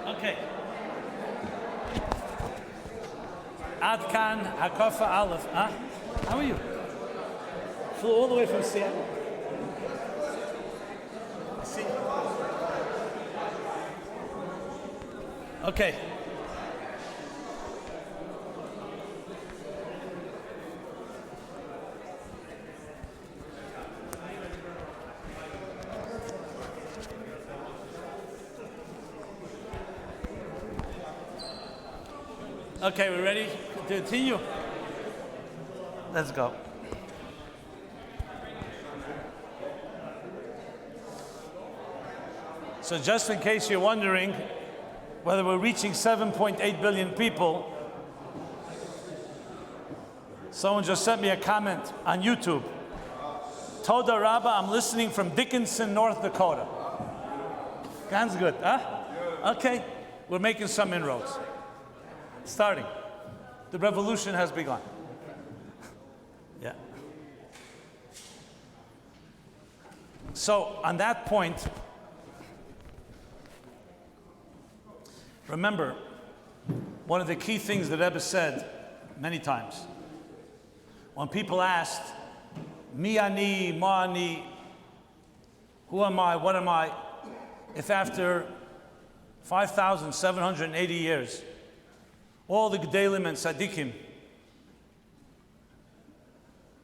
Okay. Adkan Hakofa Aleph. Huh? How are you? Flew all the way from Seattle. See? Okay. Okay, we're ready to continue? Let's go. So just in case you're wondering whether we're reaching 7.8 billion people, someone just sent me a comment on YouTube. Toda Rabba, I'm listening from Dickinson, North Dakota. Ganz good, huh? Okay, we're making some inroads. Starting. The revolution has begun. Yeah. So on that point, remember, one of the key things that Rebbe said many times, when people asked, Mi ani, ma ani, who am I, what am I, if after 5,780 years, all the Gedalim and Tzaddikim,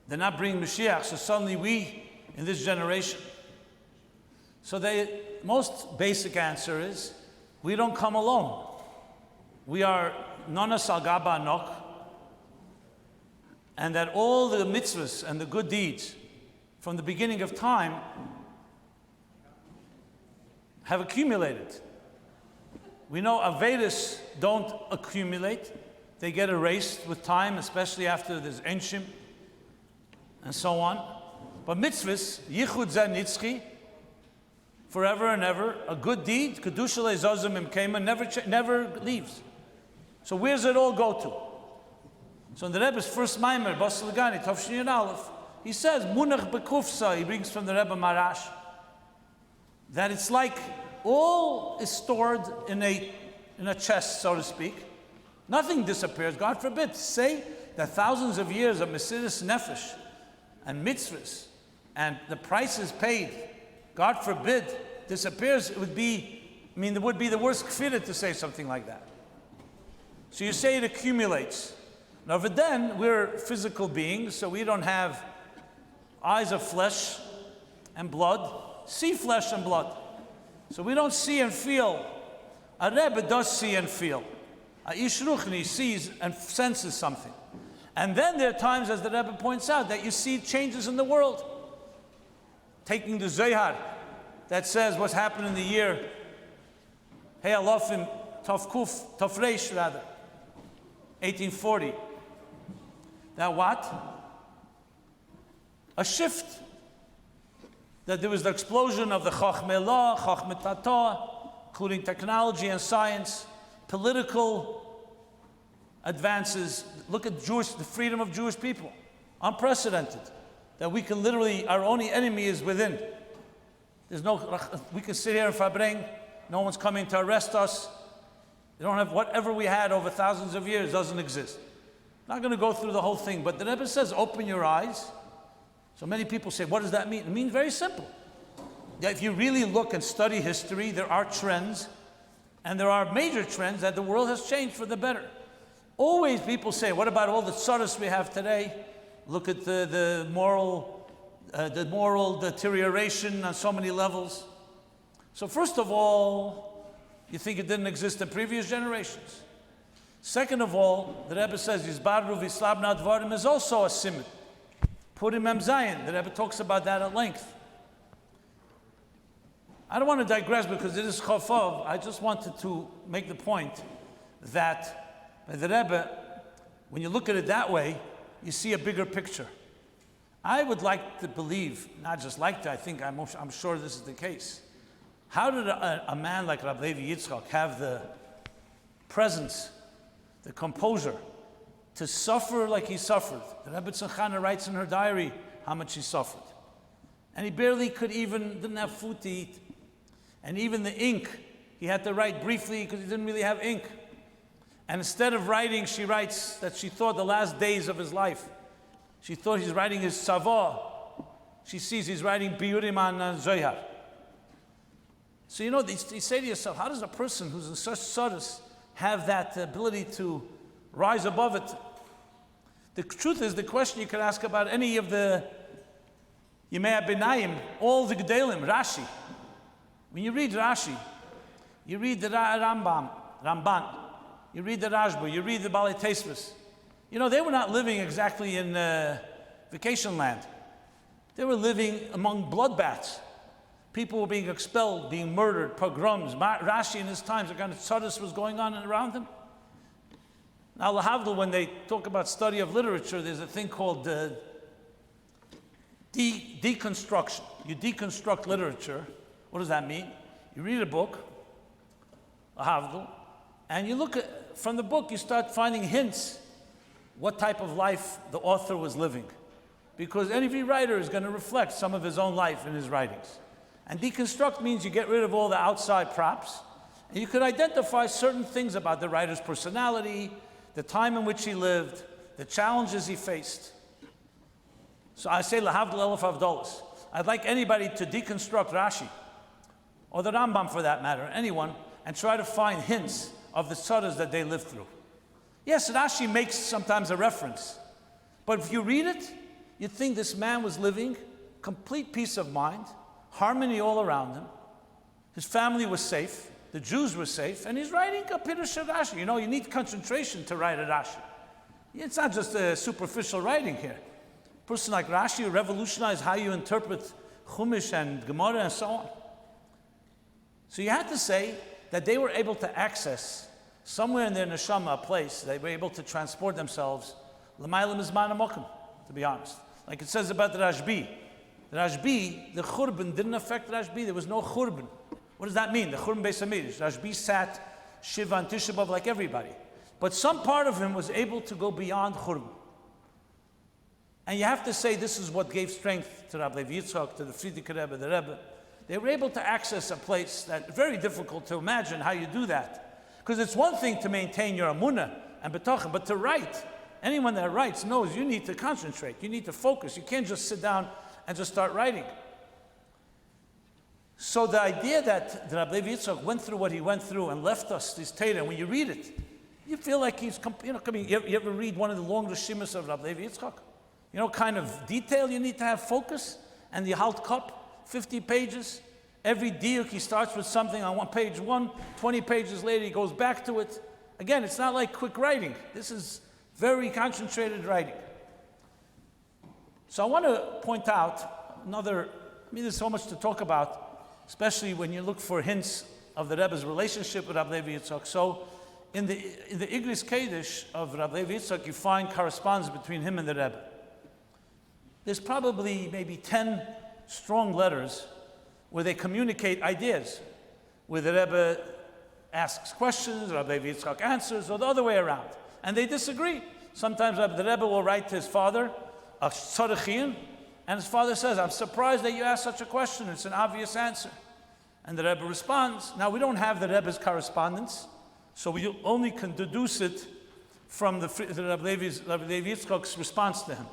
they're not bringing Mashiach, so suddenly we, in this generation. So the most basic answer is, we don't come alone. We are Nonas al Gaba Anok, and that all the mitzvahs and the good deeds from the beginning of time have accumulated. We know Avedas don't accumulate. They get erased with time, especially after there's Enshim and so on. But mitzvahs, Yichud Zeh Nitzchi, forever and ever, a good deed, Kedusha Le'Zozim Imkema, never leaves. So where does it all go to? So in the Rebbe's first Maimer, Bas Lagani, Tov Shnei Aleph, he says, Munach Bekufsa, he brings from the Rebbe Marash, that it's like all is stored in a chest, so to speak. Nothing disappears, God forbid. Say that thousands of years of Mesiras Nefesh and mitzvahs and the prices paid, God forbid, disappears, it would be the worst kfirah to say something like that. So you say it accumulates. Now, but then we're physical beings, so we don't have eyes of flesh and blood, see flesh and blood. So we don't see and feel. A Rebbe does see and feel. A Ish Ruchni sees and senses something. And then there are times, as the Rebbe points out, that you see changes in the world. Taking the Zohar that says what's happened in the year Hey Alofim Tafresh rather, 1840. That what? A shift. That there was the explosion of the Chochmei law, Chochmei Tata, including technology and science, political advances. Look at the freedom of Jewish people. Unprecedented. That we can literally, our only enemy is within. We can sit here in Farbrengen, no one's coming to arrest us. We don't have whatever we had over thousands of years doesn't exist. Not going to go through the whole thing, but the Rebbe says, open your eyes. So many people say, what does that mean? It means very simple. That if you really look and study history, there are trends, and there are major trends that the world has changed for the better. Always people say, what about all the tzaras we have today? Look at the moral deterioration on so many levels. So first of all, you think it didn't exist in previous generations. Second of all, the Rebbe says, Yizbaru v'slabna dvarim is also a simon. Purim Mem Zayin, the Rebbe talks about that at length. I don't want to digress because it is Chof. I just wanted to make the point that by the Rebbe, when you look at it that way, you see a bigger picture. I would like to believe, not just like to, I'm sure this is the case. How did a man like Rabbi Levi Yitzchak have the presence, the composure, to suffer like he suffered? The Rebbe Tzachana writes in her diary how much he suffered. And he barely didn't have food to eat. And even the ink, he had to write briefly because he didn't really have ink. And instead of writing, she writes that she thought the last days of his life. She thought he's writing his Savah. She sees he's writing Biurim and Zohar. So you say to yourself, how does a person who's in such sadhus have that ability to rise above it? The truth is, the question you could ask about any of the Yemei HaBinayim, all the Gedalim, Rashi. When you read Rashi, you read the Ramban, you read the Rashba, you read the Balei Tesvos. They were not living exactly in vacation land. They were living among bloodbaths. People were being expelled, being murdered, pogroms. Rashi in his times, the kind of tzadus was going on around him. Now, lahavdil, when they talk about study of literature, there's a thing called deconstruction. You deconstruct literature. What does that mean? You read a book, lahavdil, and you look at, from the book, you start finding hints what type of life the author was living. because every writer is going to reflect some of his own life in his writings. And deconstruct means you get rid of all the outside props, and you could identify certain things about the writer's personality, the time in which he lived, the challenges he faced. So I say, Lahavdil Elef Avdolos. I'd like anybody to deconstruct Rashi, or the Rambam for that matter, anyone, and try to find hints of the tzaras that they lived through. Yes, Rashi makes sometimes a reference, but if you read it, you'd think this man was living complete peace of mind, harmony all around him. His family was safe, the Jews were safe, and he's writing a Pirush Rashi. You know, you need concentration to write a Rashi. It's not just a superficial writing here. A person like Rashi revolutionized how you interpret Chumash and Gemara and so on. So you had to say that they were able to access somewhere in their neshama a place, they were able to transport themselves l'mayla mizman amokim, to be honest. Like it says about the Rashbi. The Rashbi, the Churban didn't affect Rashbi. There was no Churban. What does that mean? The Churban Beis Hamidrash. Rashbi sat Shiva and Tisha B'Av like everybody. But some part of him was able to go beyond Churban. And you have to say this is what gave strength to Rabbi Levi Yitzchak, to the Frierdiker Rebbe, the Rebbe. They were able to access a place that's very difficult to imagine how you do that. Because it's one thing to maintain your amunah and betachon, but to write, anyone that writes knows you need to concentrate, you need to focus. You can't just sit down and just start writing. So the idea that Rabbi Levi Yitzchak went through what he went through and left us this Torah, and when you read it, you feel like he's, you ever read one of the long Rishimas of Rabbi Levi Yitzchak? You know, kind of detail you need to have, focus, and the Halt Cup, 50 pages. Every diuk, he starts with something on page 1, 20 pages later, he goes back to it. Again, it's not like quick writing. This is very concentrated writing. So I want to point out there's so much to talk about, especially when you look for hints of the Rebbe's relationship with Rabbi Levi Yitzchak. So in the Igris Kodesh of Rabbi Levi Yitzchak, you find correspondence between him and the Rebbe. There's probably maybe 10 strong letters where they communicate ideas, where the Rebbe asks questions, Rabbi Levi Yitzchak answers, or the other way around. And they disagree. Sometimes the Rebbe will write to his father, a tzarechiyun, and his father says, I'm surprised that you asked such a question. It's an obvious answer. And the Rebbe responds. Now, we don't have the Rebbe's correspondence, so we only can deduce it from the Rabbi Levi Yitzchak's response to him.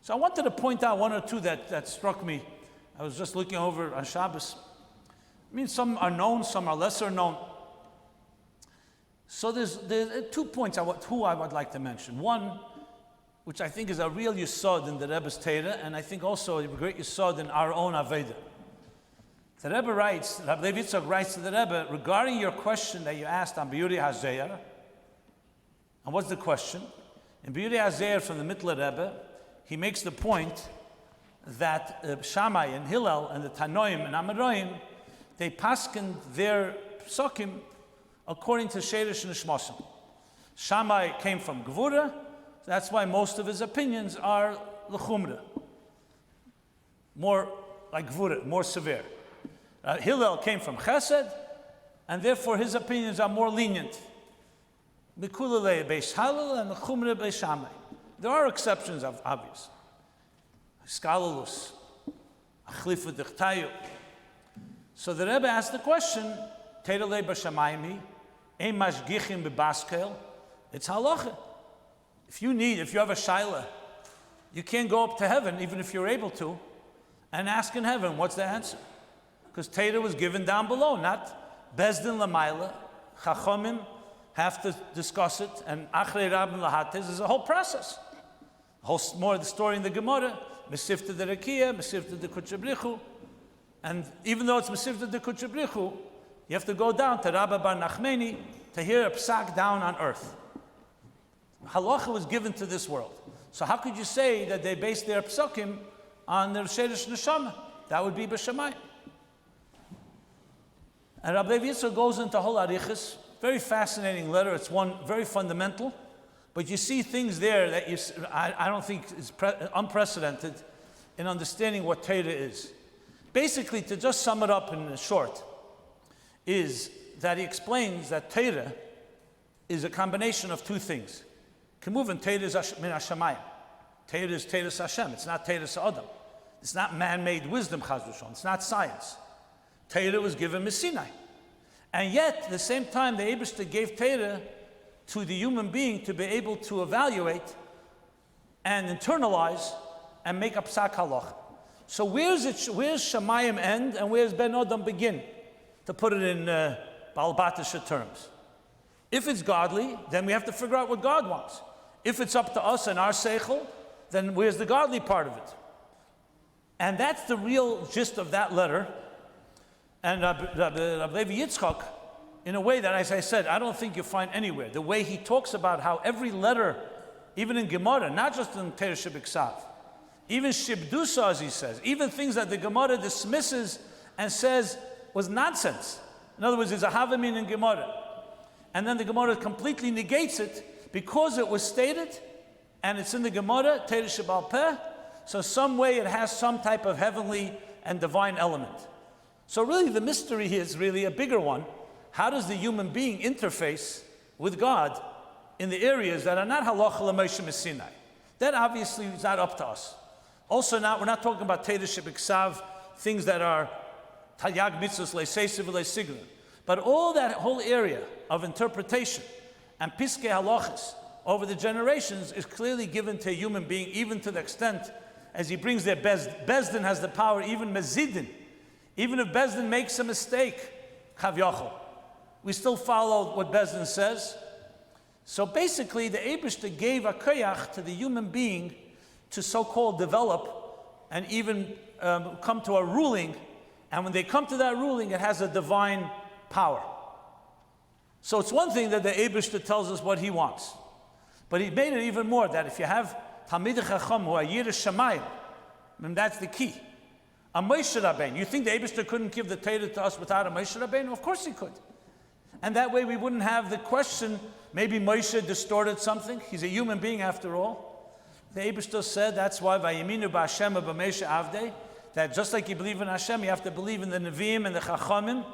So I wanted to point out one or two that struck me. I was just looking over on Shabbos. I mean, some are known, some are lesser known. So there's 2 points I would like to mention. One, which I think is a real yesod in the Rebbe's Torah, and I think also a great yesod in our own Aveda. The Rebbe writes, Rabbi Levi Yitzchak writes to the Rebbe, regarding your question that you asked on Biyuri HaZeir, and what's the question? In Biyuri HaZeir from the Mittler Rebbe, he makes the point that Shammai and Hillel and the Tanoim and Amoraim, they paskened their psukim according to Sheirish and Shmosim. Shammai came from Gvura, that's why most of his opinions are l'chumra, more like Gvura, more severe. Hillel came from Chesed, and therefore his opinions are more lenient. Mikulale Beis Hallel and l'chumra Beis Shammai. There are exceptions, obvious. Skalalus, Achlifu Dichtayu. So the Rebbe asked the question, Teirele B'Shamayimi, Ein Mashgichim B'Baskel. It's halacha. If you have a shaila, you can't go up to heaven, even if you're able to, and ask in heaven, what's the answer? Because Torah was given down below, not Bezdin Lamaila. Chachomim have to discuss it, and Achrei Rabbin Lahates is a whole process. More of the story in the Gemara, Mesifta de Rekia, Mesifta de Kutchabrichu. And even though it's Mesifta de Kutchabrichu, you have to go down to Rabbi Bar Nachmani to hear a psak down on earth. Halacha was given to this world. So how could you say that they based their psukim on their Sheirish Neshama? That would be B'Shamay. And Rabbi Levi Yitzchak goes into whole arichas, very fascinating letter. It's one very fundamental. But you see things there that I don't think is unprecedented in understanding what Torah is. Basically, to just sum it up in short, is that he explains that Torah is a combination of two things. Kemuvan, Torah is min hashamayim. Torah is Torah Hashem. It's not Torah Adam. It's not man-made wisdom, Chaz v'shalom. It's not science. Torah was given by Sinai. And yet, at the same time, the Eibishter gave Torah to the human being to be able to evaluate and internalize and make a psak halacha. So where's Shamayim end and where's Ben Adam begin? To put it in Baal Batisha terms. If it's godly, then we have to figure out what God wants. If it's up to us and our seichel, then where's the godly part of it? And that's the real gist of that letter. And Rabbi Levi Yitzchak, in a way that, as I said, I don't think you find anywhere. The way he talks about how every letter, even in Gemara, not just in Torah Shebiksav, even Shibdusa, as he says, even things that the Gemara dismisses and says was nonsense. In other words, there's a havamin in Gemara. And then the Gemara completely negates it because it was stated, and it's in the Gemara, Torah Shebal Peh, so some way it has some type of heavenly and divine element. So really the mystery is really a bigger one. How does the human being interface with God in the areas that are not halacha l'Moshe Sinai? That obviously is not up to us. Also, we're not talking about Torah Shebiksav, things that are Tayag Mitzvos Le'Seisiv Le'Sigron. But all that whole area of interpretation and Piskei Halachas over the generations is clearly given to a human being, even to the extent as he brings their Bezdin has the power, even Mezidin. Even if Bezdin makes a mistake, Chav Yochel, we still follow what Bezdin says. So basically, the Eibishter gave a koyach to the human being to so-called develop and even come to a ruling. And when they come to that ruling, it has a divine power. So it's one thing that the Eibishter tells us what he wants. But he made it even more, that if you have Talmidei Chacham who are Yiras Shamayim, then that's the key. A Moshe Rabbeinu. You think the Eibishter couldn't give the Torah to us without a Moshe Rabbeinu? Of course he could. And that way we wouldn't have the question, maybe Moshe distorted something. He's a human being after all. The Eibishter said that's why Vayiminu b'Hashem b'Moshe Avdei, that just like you believe in Hashem, you have to believe in the Nevi'im and the Chachamim,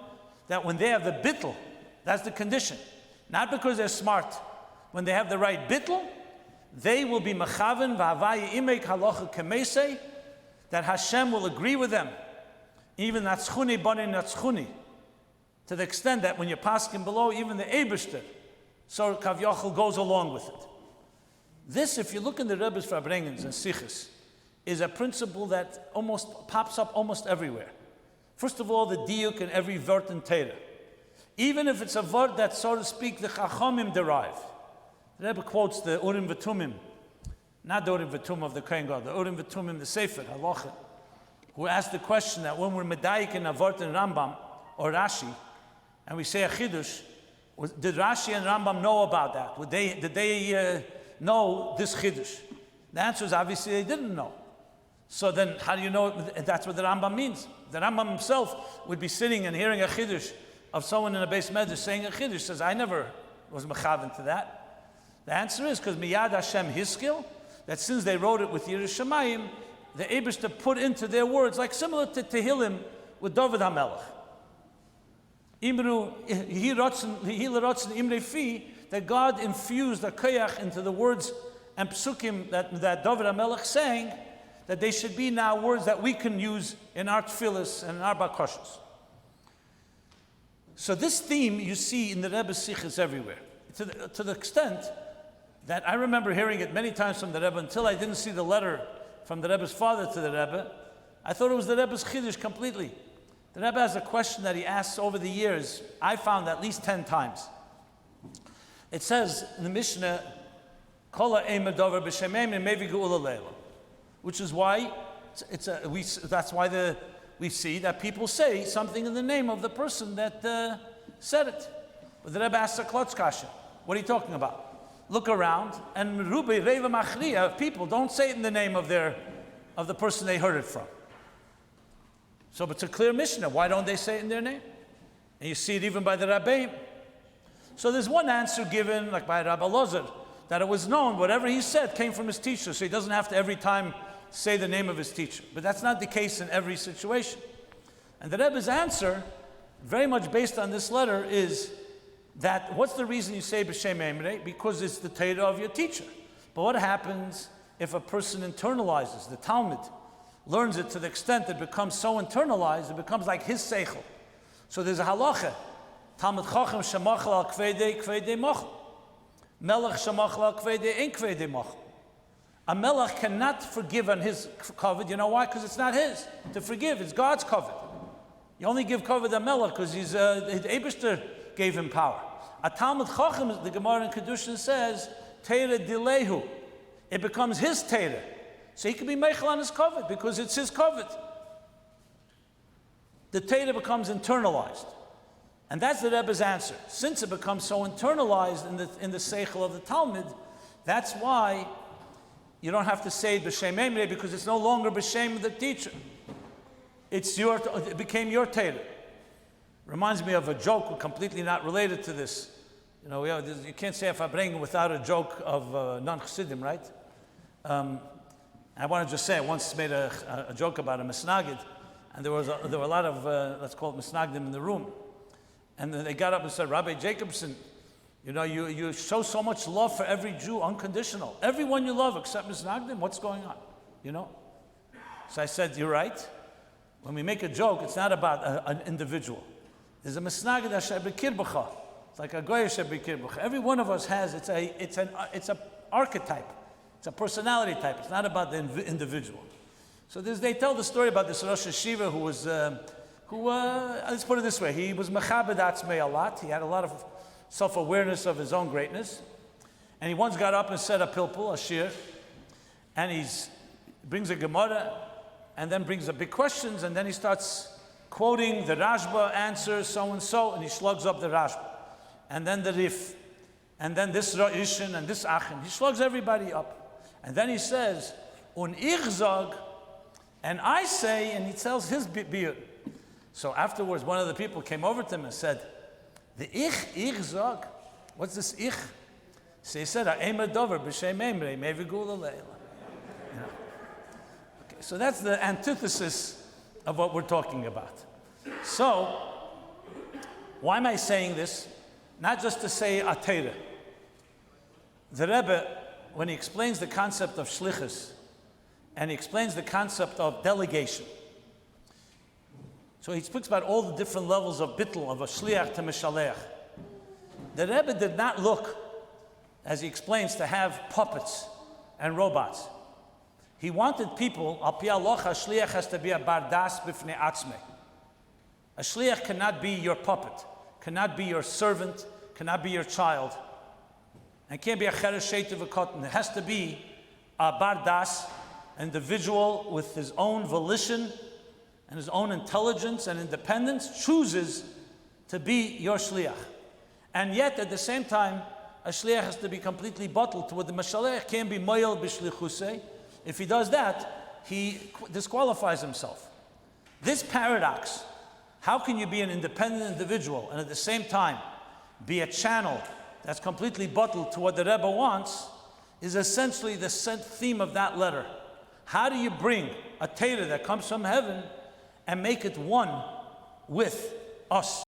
that when they have the bittul, that's the condition. Not because they're smart. When they have the right bittul, they will be mechaven v'havaya imek halacha k'meisei, that Hashem will agree with them. Even natzchuni bani natzchuni. To the extent that when you're pasking below, even the Eibishter, so Kav Yochel goes along with it. This, if you look in the Rebbe's Farbrengens and Sichos, is a principle that almost pops up almost everywhere. First of all, the diuk in every vort in Torah. Even if it's a vort that, so to speak, the Chachamim derive. The Rebbe quotes the Urim V'Tumim, not the Urim V'Tumim of the Kohen God, the Urim V'Tumim, the Sefer, Halacha, who asked the question that when we're medayik in a vort in Rambam or Rashi, and we say a Chidush, did Rashi and Rambam know about that? Did they know this Chidush? The answer is obviously they didn't know. So then how do you know that's what the Rambam means? The Rambam himself would be sitting and hearing a Chidush of someone in a Beis Medrash saying a Chidush, says, I never was mechaven to that. The answer is because Miyad Hashem Hiskil, that since they wrote it with Yiras Shamayim, the Eibishter put into their words, like similar to Tehillim with David HaMelech. Imru, Imre Fi, that God infused a koyach into the words and psukim that David HaMelech sang, that they should be now words that we can use in our tefillas and in our bakoshas. So this theme you see in the Rebbe's Sichos everywhere, to the extent that I remember hearing it many times from the Rebbe until I didn't see the letter from the Rebbe's father to the Rebbe. I thought it was the Rebbe's Chiddush completely. The Rebbe has a question that he asks over the years, I found at least 10 times. It says in the Mishnah, which is why we see that people say something in the name of the person that said it. But the Rebbe asks a klotz kasha. What are you talking about? Look around, and Rubi Reva Machriya, people don't say it in the name of the person they heard it from. So it's a clear Mishnah. Why don't they say it in their name? And you see it even by the Rabbeim. So there's one answer given, like by Rabbi Lozer, that it was known whatever he said came from his teacher, so he doesn't have to every time say the name of his teacher. But that's not the case in every situation. And the Rebbe's answer, very much based on this letter, is that what's the reason you say B'Shem Emrei? Because it's the Torah of your teacher. But what happens if a person internalizes the Talmud, learns it to the extent that it becomes so internalized, it becomes like his seichel. So there's a halacha. Talmud Chacham shemachal al kvede machal. Melech shemachal al kvede ein kvede machal. A melech cannot forgive on his covet. You know why? Because it's not his to forgive. It's God's covet. You only give covet to melech because his Eibishter gave him power. A Talmud Chacham, the Gemara in Kedushin says, Teira dilehu. It becomes his Teira. So he can be meichel on his covet because it's his covet. The Teira becomes internalized. And that's the Rebbe's answer. Since it becomes so internalized in the seichel of the Talmud, that's why you don't have to say it b'shem emrei, because it's no longer b'shem of the teacher. It became your Teira. Reminds me of a joke completely not related to this. You know, you can't say Farbrengen without a joke of non-Chassidim, right? I want to just say, I once made a joke about a misnagid, and there were a lot of, let's call it misnagdim in the room. And then they got up and said, Rabbi Jacobson, you know, you show so much love for every Jew, unconditional. Everyone you love except misnagdim, what's going on? You know? So I said, you're right. When we make a joke, it's not about an individual. There's a misnagid asher b'kirbacha. It's like a goy asher b'kirbacha. Every one of us has, it's an archetype. It's a personality type. It's not about the individual. So they tell the story about this Rosh Hashiva who was, let's put it this way, he was mechabed atzmei a lot. He had a lot of self-awareness of his own greatness. And he once got up and said a pilpul, a shir, and he brings a Gemara, and then brings the big questions, and then he starts quoting the Rashba answers, so-and-so, and he slugs up the Rashba. And then the Rif, and then this Ra'ishin, and this Achin. He slugs everybody up. And then he says, Un ich zog, and I say, and he tells his beer. So afterwards, one of the people came over to him and said, the ich zog, what's this ich? So he said, Ha'emer dover b'shem emrei, mevigula leila. So that's the antithesis of what we're talking about. So, why am I saying this? Not just to say a Teira. The Rebbe, when he explains the concept of shlichus, and he explains the concept of delegation, so he speaks about all the different levels of bittul, of a shliach to mishaleach. The Rebbe did not look, as he explains, to have puppets and robots. He wanted people, al pi halacha, a shliach has to be a bardas b'fnei atzmei. A shliach cannot be your puppet, cannot be your servant, cannot be your child, and can't be a cheresh sheitav v'kotten. It has to be a bardas, individual with his own volition and his own intelligence and independence, chooses to be your shliach. And yet, at the same time, a shliach has to be completely bottled toward the mashalech, can't be moyel b'shlichusei. If he does that, he disqualifies himself. This paradox, how can you be an independent individual and at the same time be a channel that's completely bottled to what the Rebbe wants, is essentially the theme of that letter. How do you bring a Teira that comes from heaven and make it one with us?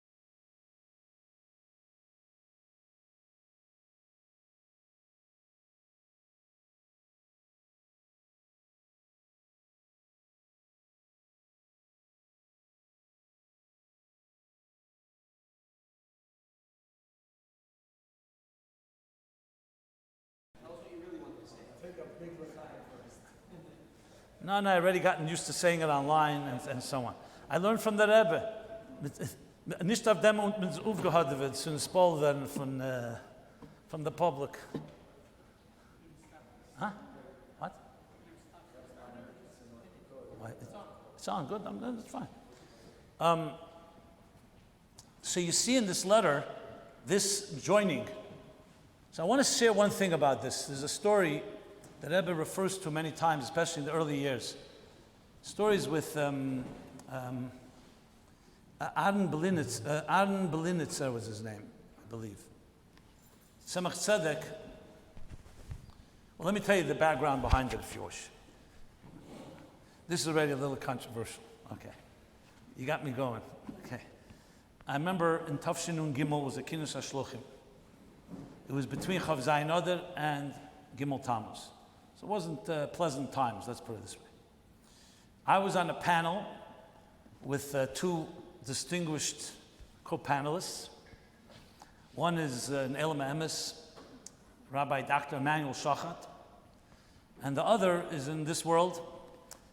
No, I already gotten used to saying it online and so on. I learned from the Rebbe. Nicht auf dem und mit aufgehört wird, zu spall werden from the public. Huh? What? It's on, good, that's fine. So you see in this letter, this joining. So I want to share one thing about this. There's a story that Rebbe refers to many times, especially in the early years. Stories with Aaron Belinitzer was his name, I believe. Tzemach Tzedek. Well, let me tell you the background behind it, if you wish. This is already a little controversial. Okay. You got me going. Okay. I remember in Tafshinun Gimel was a Kinus HaShluchim. It was between Chav Zayin Adar and Gimel Tammuz. So it wasn't pleasant times, let's put it this way. I was on a panel with two distinguished co-panelists. One is an Elam Emes, Rabbi Dr. Emmanuel Shachat, and the other is in this world,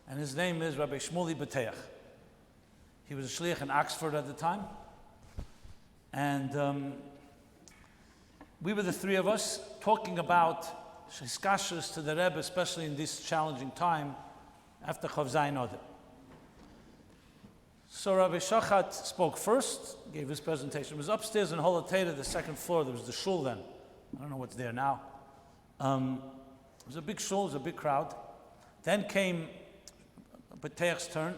and his name is Rabbi Shmuley Bateach. He was a shliach in Oxford at the time, and we were the three of us talking about hiskashus to the Rebbe, especially in this challenging time after Chof Zayin Oder. So Rabbi Shachat spoke first, gave his presentation. It was upstairs in Holateda, the second floor. There was the shul then. I don't know what's there now. It was a big shul, it was a big crowd. Then came Bateich's turn,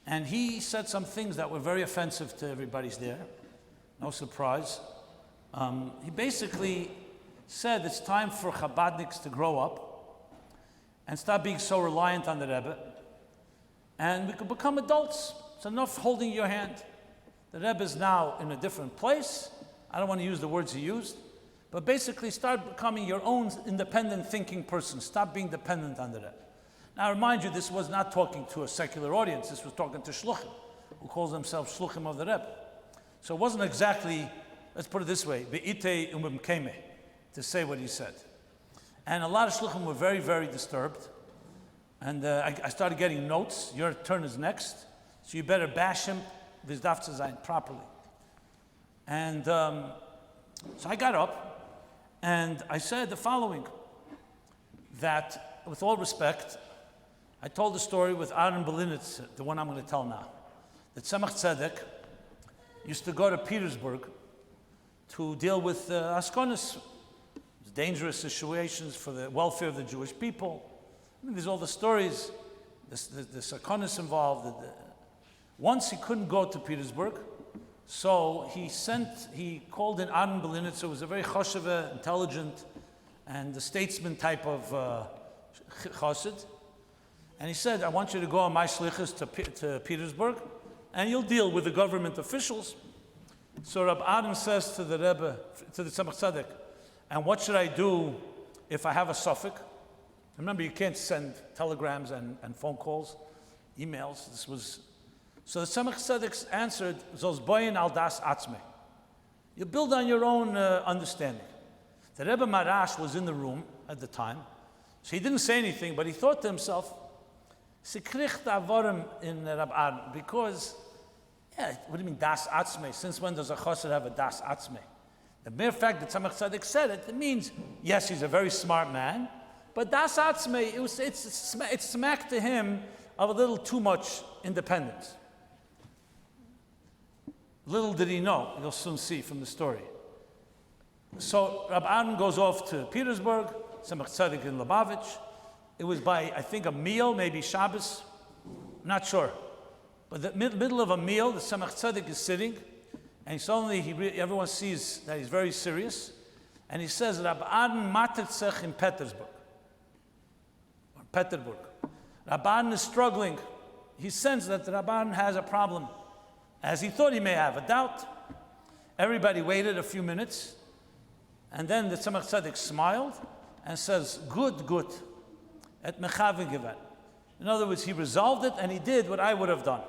and he said some things that were very offensive to everybody's there. No surprise. He basically said it's time for Chabadniks to grow up and stop being so reliant on the Rebbe, and we could become adults. It's enough holding your hand. The Rebbe is now in a different place. I don't want to use the words he used, but basically start becoming your own independent thinking person. Stop being dependent on the Rebbe. Now, I remind you, this was not talking to a secular audience. This was talking to shluchim, who calls themselves shluchim of the Rebbe. So it wasn't exactly, let's put it this way, be'ite umimkeme, to say what he said. And a lot of shluchim were very, very disturbed. And I started getting notes. Your turn is next. So you better bash him, vizdaf zu sein, properly. And so I got up and I said the following, that with all respect, I told the story with Aaron Belinitz, the one I'm going to tell now, that Tzemach Tzedek used to go to Petersburg to deal with Askonis, dangerous situations for the welfare of the Jewish people. I mean, there's all the stories, the Askonis involved. Once he couldn't go to Petersburg, so he called in Aaron Belinitz, who was a very choshev, intelligent, and a statesman type of chassid. And he said, I want you to go on my shlichus to Petersburg, and you'll deal with the government officials. So Rabbi Adam says to the Rebbe, to the Tzemach Tzedek, and what should I do if I have a suffix? Remember, you can't send telegrams and phone calls, emails. So the Tzemach Tzedek answered, Zos boyin al das atzme. You build on your own understanding. The Rebbe Marash was in the room at the time, so he didn't say anything, but he thought to himself, Sikricht avorim in Rabbi Adam, because, what do you mean das atzme? Since when does a chassid have a das atzme? The mere fact that Tzemach Tzedek said it, it means, yes, he's a very smart man, but das atzme, it's smack to him of a little too much independence. Little did he know, you'll soon see from the story. So Rabbi Adam goes off to Petersburg, Tzemach Tzedek in Lubavitch. It was by, I think, a meal, maybe Shabbos, I'm not sure. But the middle of a meal, the Tzemach Tzedek is sitting, and suddenly everyone sees that he's very serious, and he says, Rabbi Adam matertzech in Petersburg. Rabbi Adam is struggling. He sensed that Rabbi Adam has a problem, as he thought he may have, a doubt. Everybody waited a few minutes, and then the Tzemach Tzedek smiled and says, good, et mechaven gewen. In other words, he resolved it, and he did what I would have done.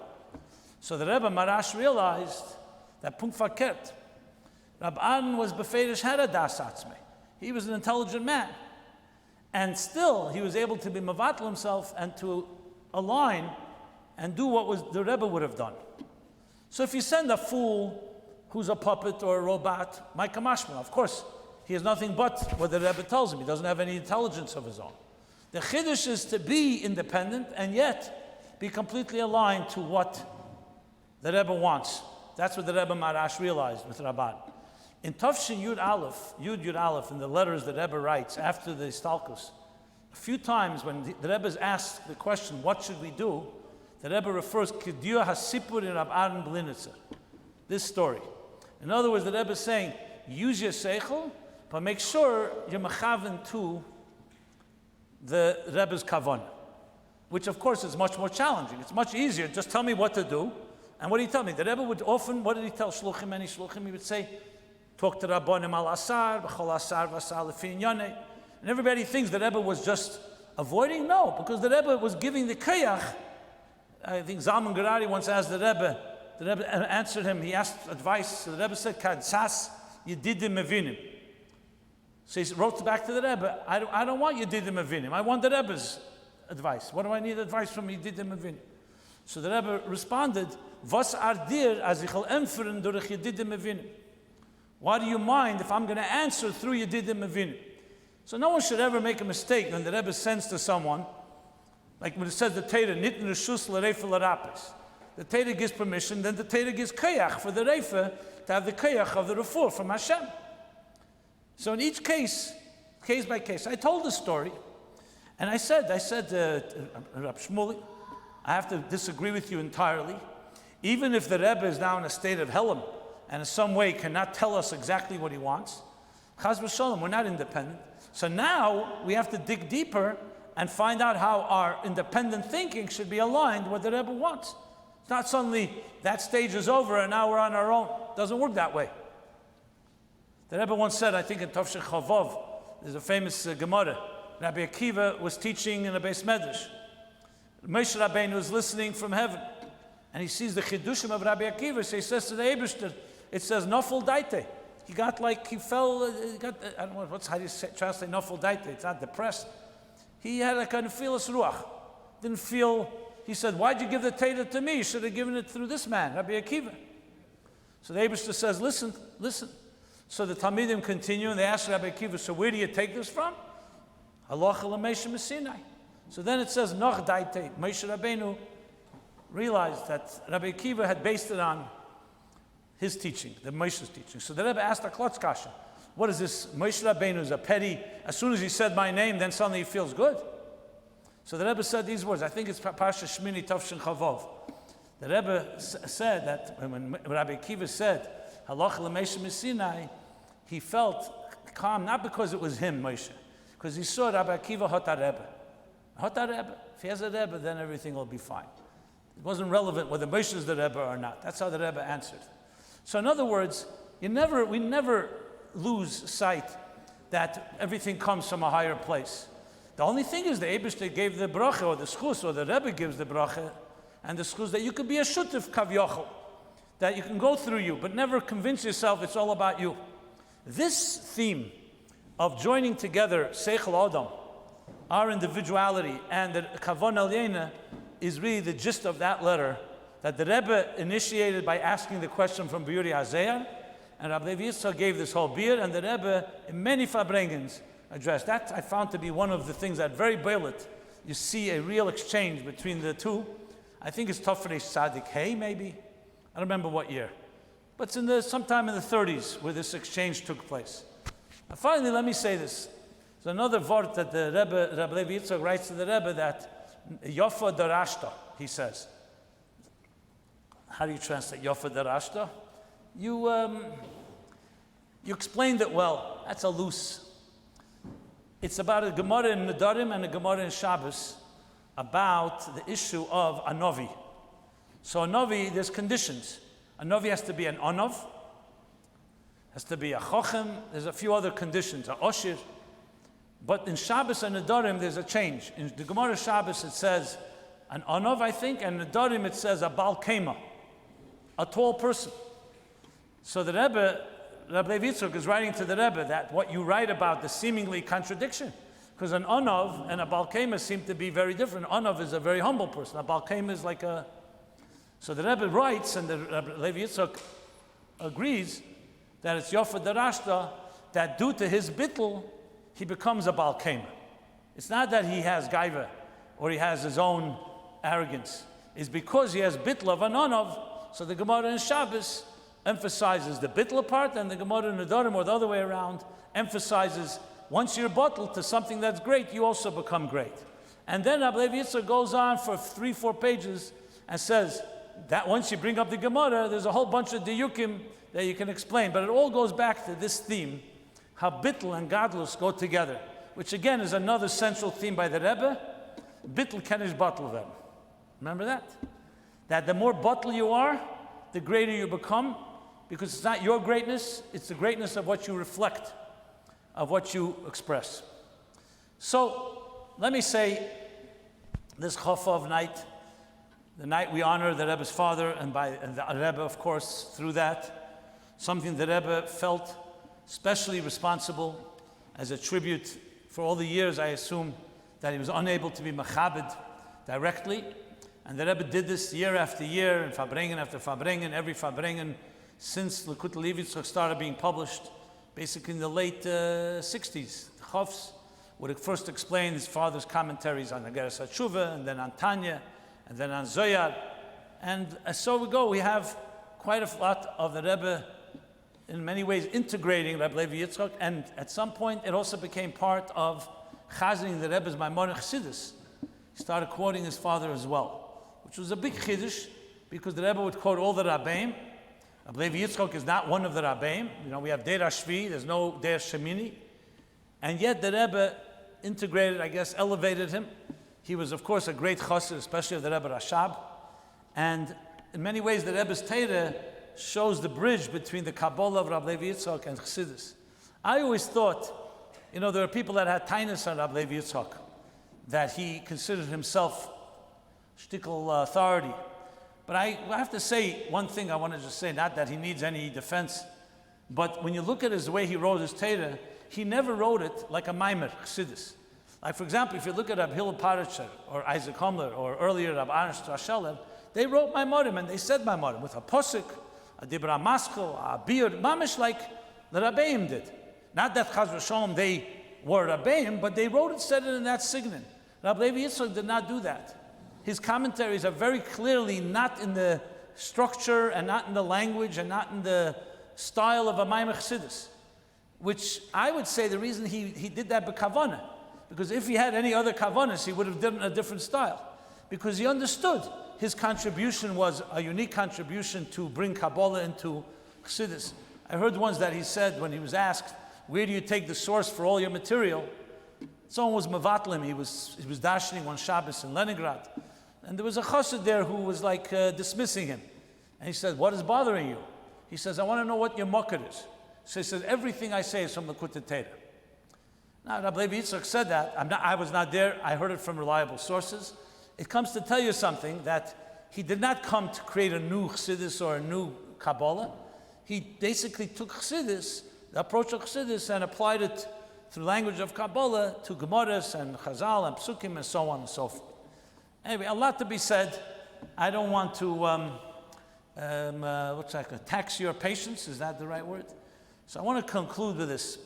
So the Rebbe Marash realized that punkt verkehrt. Rabbi Adam was befedish had a das atzme. He was an intelligent man. And still, he was able to be mevatel himself and to align and do what the Rebbe would have done. So if you send a fool who's a puppet or a robot, Micah Mashma, of course, he has nothing but what the Rebbe tells him. He doesn't have any intelligence of his own. The chiddush is to be independent and yet be completely aligned to what the Rebbe wants. That's what the Rebbe Marash realized with Rabban. In Tafshin Yud Aleph, in the letters the Rebbe writes after the Istalkus, a few times when the Rebbe is asked the question, what should we do? The Rebbe refers, K'diyu HaSipur in Rabban Blinitzer. This story. In other words, the Rebbe is saying, use your seichel, but make sure you're mechaven to the Rebbe's kavanah, which of course is much more challenging. It's much easier. Just tell me what to do. And what did he tell me? The Rebbe would often, what did he tell shluchim, any shluchim? He would say, talk to Rabbonim al asar, b'chol asar v'asar lefi inyane. And everybody thinks the Rebbe was just avoiding. No, because the Rebbe was giving the koyach. I think Zalman Gerari once asked the Rebbe answered him, he asked advice. So the Rebbe said, Kadsas Yedidim Mevinim. So he wrote back to the Rebbe, I don't want Yedidim Mevinim. I want the Rebbe's advice. What do I need advice from Yedidim Mevinim? So the Rebbe responded, Was ardir as ich empfern durch Yedidim Mevinim. Why do you mind if I'm going to answer through Yedidim Mevinim? So no one should ever make a mistake when the Rebbe sends to someone, like when it says the Torah, Nitn Reshus l'Reifa l'Rapis. The Torah gives permission, then the Torah gives koyach for the Reifa to have the koyach of the refuah from Hashem. So in each case by case, I told the story, and I said, Rab Shmuley, I have to disagree with you entirely. Even if the Rebbe is now in a state of Helam and in some way cannot tell us exactly what he wants, Chaz v'sholom, we're not independent. So now we have to dig deeper and find out how our independent thinking should be aligned with what the Rebbe wants. It's not suddenly that stage is over and now we're on our own. It doesn't work that way. The Rebbe once said, I think in Tov Chavov, there's a famous Gemara. Rabbi Akiva was teaching in a Beis Medrash. Moshe Rabbeinu was listening from heaven, and he sees the Chidushim of Rabbi Akiva. So he says to the Eibishter, it says Nofel Daite. He got like, he fell, I don't know, how do you translate Nofel Daite? It's not depressed. He had a kind of fearless ruach. Didn't feel, he said, why'd you give the Torah to me? You should have given it through this man, Rabbi Akiva. So the Eibishter says, listen. So the Talmidim continue and they ask Rabbi Akiva, so where do you take this from? Halacha l'Moshe Sinai. So then it says, Noch Daite. Moshe Rabbeinu realized that Rabbi Akiva had based it on his teaching, the Moshe's teaching. So the Rebbe asked a klotz kasha, what is this? Moshe Rabbeinu is a petty, as soon as he said my name, then suddenly he feels good. So the Rebbe said these words, I think it's Parsha Shmini Tavshin Chavov. The Rebbe said that when Rabbi Akiva said, Halacha l'Moshe Sinai, he felt calm, not because it was him, Moshe, because he saw Rabbi Akiva Hota Rebbe. Hota Rebbe. If he has a Rebbe, then everything will be fine. It wasn't relevant whether Moshe is the Rebbe or not. That's how the Rebbe answered. So in other words, we never lose sight that everything comes from a higher place. The only thing is the Eibishter gave the bracha, or the schus, or the Rebbe gives the bracha, and the schus that you could be a shutif kavyochel, that you can go through you, but never convince yourself it's all about you. This theme of joining together Seichel Adam, our individuality, and the Kavon Elyena is really the gist of that letter that the Rebbe initiated by asking the question from Biuri Hazeir, and Rabbi Levi Yitzchak gave this whole beer, and the Rebbe in many Farbrengens addressed. That I found to be one of the things that very brilliant. You see a real exchange between the two. I think it's Tofrei Tzadik Hey, maybe. I don't remember what year. But it's sometime in the 30s where this exchange took place. And finally, let me say this. There's another word that the Rebbe, Rabbi Levi Yitzchak writes to the Rebbe that Yofa Darashta, he says. How do you translate Yofa Darashta? You explained it well. That's a loose. It's about a Gemara in Nedarim and a Gemara in Shabbos about the issue of a Novi. So a Novi, there's conditions. A Novi has to be an Onov, has to be a Chochem, there's a few other conditions, a Oshir. But in Shabbos and Nedarim, there's a change. In the Gemara Shabbos, it says an Onov, I think, and in Nedarim, it says a Bal Kema, a tall person. So the Rebbe, Rabbi Levi Yitzchak is writing to the Rebbe that what you write about, the seemingly contradiction, because an Onov and a Bal Kema seem to be very different. Onov is a very humble person. A Bal Kema is like a... So the Rebbe writes, and the Rabbi Levi Yitzchak agrees, that it's Yofa Darashta, that due to his bittul, he becomes a Bal Kema. It's not that he has gaiva, or he has his own arrogance. It's because he has bittul of an Onov. So the Gemara in Shabbos emphasizes the bittul part, and the Gemara in Nedarim, or the other way around, emphasizes once you're bottled to something that's great, you also become great. And then Rabbi Levi Yitzchak goes on for 3-4 pages and says that once you bring up the Gemara, there's a whole bunch of diyukim that you can explain. But it all goes back to this theme, how bittul and gadlus go together, which again is another central theme by the Rebbe. Bittul kenish bottle them. Remember that? That the more bottle you are, the greater you become, because it's not your greatness, it's the greatness of what you reflect, of what you express. So let me say, this Chof night, the night we honor the Rebbe's father, and the Rebbe, of course, through that, something the Rebbe felt especially responsible as a tribute for all the years, I assume, that he was unable to be machabed directly. And the Rebbe did this year after year, and Farbrengen after Farbrengen, every Farbrengen, since Rabbi Levi Yitzchak started being published, basically in the late 60s. The Chofs would first explain his father's commentaries on the Geras HaTshuva, and then on Tanya, and then on Zoyar. And so we go. We have quite a lot of the Rebbe, in many ways, integrating Rabbi Levi Yitzchak, and at some point it also became part of chazening the Rebbe's Maimonic Chassidus. He started quoting his father as well, which was a big chiddush, because the Rebbe would quote all the Rabbeim. Rabbi Levi Yitzchak is not one of the Rabbeim. You know, we have Der Shvi, there's no Der Shemini. And yet the Rebbe integrated, I guess, elevated him. He was, of course, a great chassid, especially of the Rebbe Rashab. And in many ways, the Rebbe's Torah shows the bridge between the Kabbalah of Rabbi Levi Yitzchak and Chassidus. I always thought, you know, there are people that had tainus on Rabbi Levi Yitzchak, that he considered himself shtickle authority. But I have to say one thing I want to just say, not that he needs any defense, but when you look at his way he wrote his Torah, he never wrote it like a Maimer, Chassidus. Like, for example, if you look at Rabbi Hillel Paritcher, or Isaac Homler, or earlier Rabbi Aaron Strasheller, they wrote Maimorim, and they said Maimorim, with a posik, a dibra maskil, a bir, mamish like the Rabbeim did. Not that Chaz v'sholom they were Rabbeim, but they wrote it, said it in that signin. Rabbi Levi Yitzchak did not do that. His commentaries are very clearly not in the structure, and not in the language, and not in the style of a Maimer Chassidus, which I would say the reason he did that b'kavanah, because if he had any other kavanas, he would have done a different style, because he understood his contribution was a unique contribution to bring Kabbalah into Chassidus. I heard once that he said, when he was asked, where do you take the source for all your material? Someone was mevatlim, he was darshaning one Shabbos in Leningrad, and there was a chassid there who was like dismissing him. And he said, what is bothering you? He says, I want to know what your mukkah is. So he says, everything I say is from the Likutei Torah. Now, Rabbi Levi Yitzchak said that. I was not there. I heard it from reliable sources. It comes to tell you something, that he did not come to create a new Chassidus or a new Kabbalah. He basically took Chassidus, the approach of Chassidus, and applied it through language of Kabbalah to Gemaras and Chazal and Psukim and so on and so forth. Anyway, a lot to be said. I don't want to tax your patience. Is that the right word? So I want to conclude with this.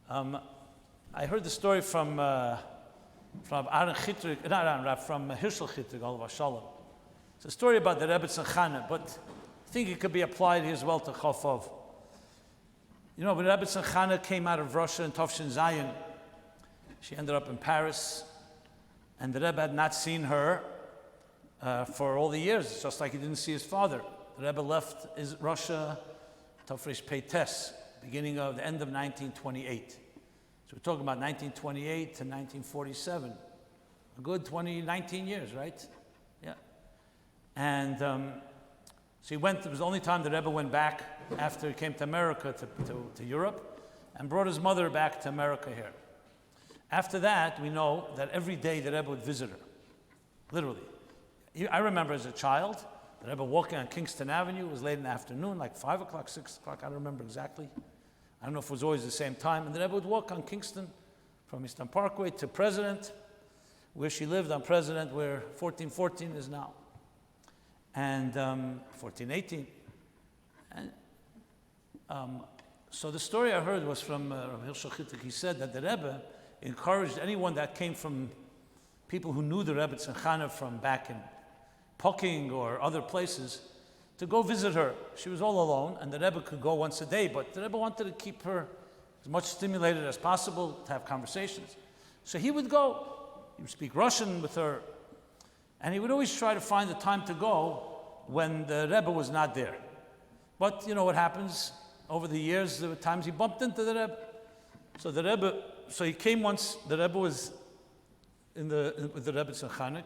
I heard the story from Aaron Chitrik, from Hirschel Chitrik, Olav Shalom. It's a story about the Rebbe Tzachana, but I think it could be applied here as well to Chof. You know, when Rebbe Tzachana came out of Russia in Tafshin Zayin, she ended up in Paris, and the Rebbe had not seen her for all the years, just like he didn't see his father. The Rebbe left Russia, Tafresh Peites, beginning of the end of 1928. So we're talking about 1928 to 1947. A good 19 years, right? Yeah. And so he went, it was the only time the Rebbe went back after he came to America, to Europe, and brought his mother back to America here. After that, we know that every day the Rebbe would visit her, literally. I remember as a child, the Rebbe walking on Kingston Avenue. It was late in the afternoon, like 5 o'clock, 6 o'clock, I don't remember exactly. I don't know if it was always the same time. And the Rebbe would walk on Kingston from Eastern Parkway to President, where she lived on President, where 1414 is now, and 1418. And so the story I heard was from Rabbi Hirschel Chittik. He said that the Rebbe encouraged anyone that came from people who knew the Rebbe Tzachana from back in Poking or other places, to go visit her. She was all alone, and the Rebbe could go once a day, but the Rebbe wanted to keep her as much stimulated as possible, to have conversations. So he would go, he would speak Russian with her, and he would always try to find the time to go when the Rebbe was not there. But you know what happens over the years, there were times he bumped into the Rebbe. So he came once, the Rebbe was with the Rebbe Tzachana,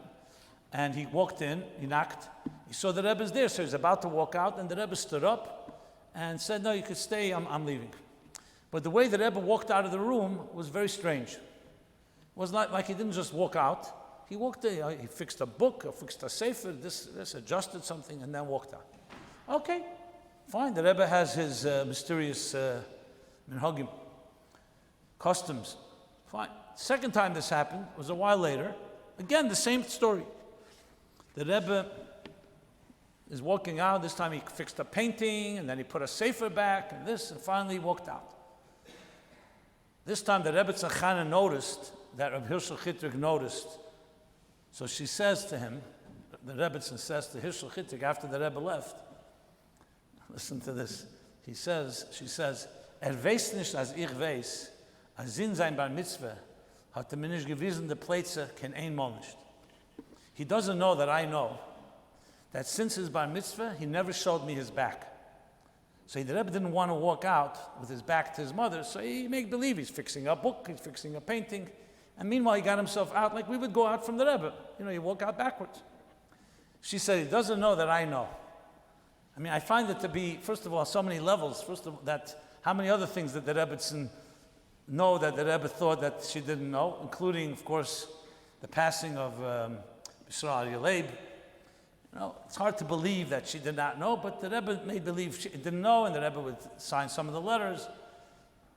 and he walked in, he knocked, he saw the Rebbe's there, so he was about to walk out, and the Rebbe stood up and said, no, you could stay, I'm leaving. But the way the Rebbe walked out of the room was very strange. was not like he didn't just walk out. He walked there, he fixed a book, or fixed a sefer, this adjusted something, and then walked out. Okay, fine. The Rebbe has his mysterious minhagim, customs. Fine. Second time this happened was a while later. Again, the same story. The Rebbe is walking out. This time he fixed a painting, and then he put a sefer back, and this, and finally he walked out. This time the Rebbe Tzachana noticed that Rabbi Hirschel Chitrik noticed. So she says to him, the Rebbetzin says to Hirschel Chitrik after the Rebbe left, listen to this. She says, weiß nicht, als ich weiß, als Sinn sein bar mitzvah, hat mir nicht gewiesen, die Plätze kein einmal nicht. He doesn't know that I know that since his bar mitzvah, he never showed me his back. So the Rebbe didn't want to walk out with his back to his mother, so he made believe he's fixing a book, he's fixing a painting, and meanwhile he got himself out like we would go out from the Rebbe. You walk out backwards. She said, he doesn't know that I know. I mean, I find it to be, first of all, so many levels. First of all, how many other things did the Rebbetzin know that the Rebbe thought that she didn't know, including, of course, the passing of Bishra Yaleib. It's hard to believe that she did not know, but the Rebbe made believe she didn't know, and the Rebbe would sign some of the letters.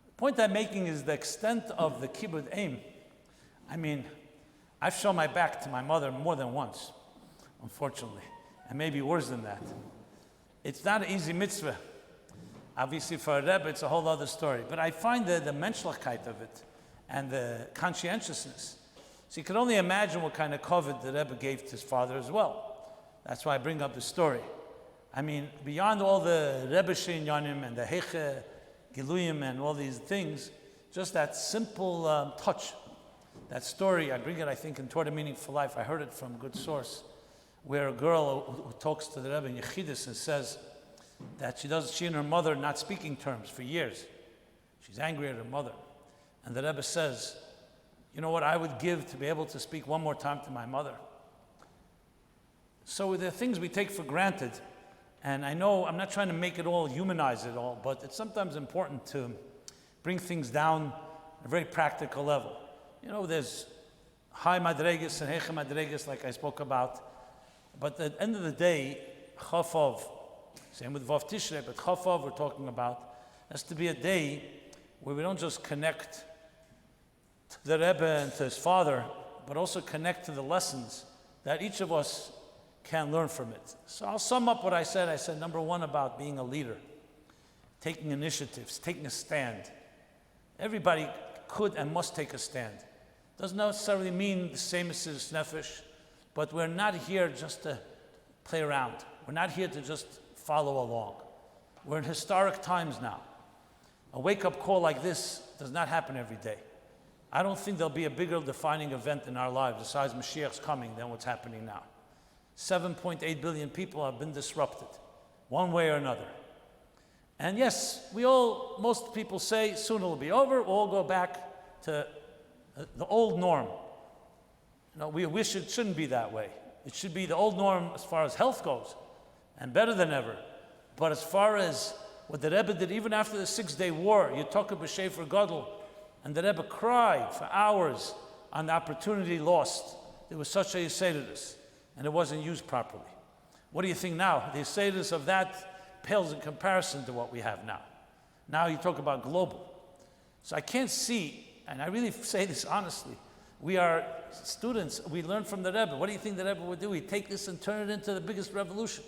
The point I'm making is the extent of the kibbud aim. I mean, I've shown my back to my mother more than once, unfortunately, and maybe worse than that. It's not an easy mitzvah. Obviously, for a Rebbe, it's a whole other story. But I find the menschlichkeit of it and the conscientiousness. So you can only imagine what kind of kavod the Rebbe gave to his father as well. That's why I bring up the story. I mean, beyond all the Rebbe Shinyanim and the Heche Giluyim and all these things, just that simple touch, that story, I bring it, I think, in Torah Meaning for Life. I heard it from a good source, where a girl who talks to the Rebbe in Yechidus and says that she and her mother not speaking terms for years. She's angry at her mother. And the Rebbe says, you know what I would give to be able to speak one more time to my mother? So there are things we take for granted, and I know I'm not trying to make it all, humanize it all, but it's sometimes important to bring things down at a very practical level. There's high madregas and hecha madregas, like I spoke about, but at the end of the day, Chof, same with Vav Tishrei, but Chof we're talking about, has to be a day where we don't just connect to the Rebbe and to his father, but also connect to the lessons that each of us can learn from it. So I'll sum up what I said. I said, number one, about being a leader, taking initiatives, taking a stand. Everybody could and must take a stand. Doesn't necessarily mean the same as Siddur Nefesh, but we're not here just to play around. We're not here to just follow along. We're in historic times now. A wake-up call like this does not happen every day. I don't think there'll be a bigger defining event in our lives besides Mashiach's coming than what's happening now. 7.8 billion people have been disrupted, one way or another. And yes, most people say soon it'll be over, we'll all go back to the old norm. We wish it shouldn't be that way. It should be the old norm as far as health goes, and better than ever. But as far as what the Rebbe did, even after the 6-day war, you talk about Shefer Gadol, and the Rebbe cried for hours on the opportunity lost. There was such a Yekaterinoslav, and it wasn't used properly. What do you think now? The Yekaterinoslav of that pales in comparison to what we have now. Now you talk about global. So I can't see, and I really say this honestly, we are students, we learn from the Rebbe. What do you think the Rebbe would do? He'd take this and turn it into the biggest revolution.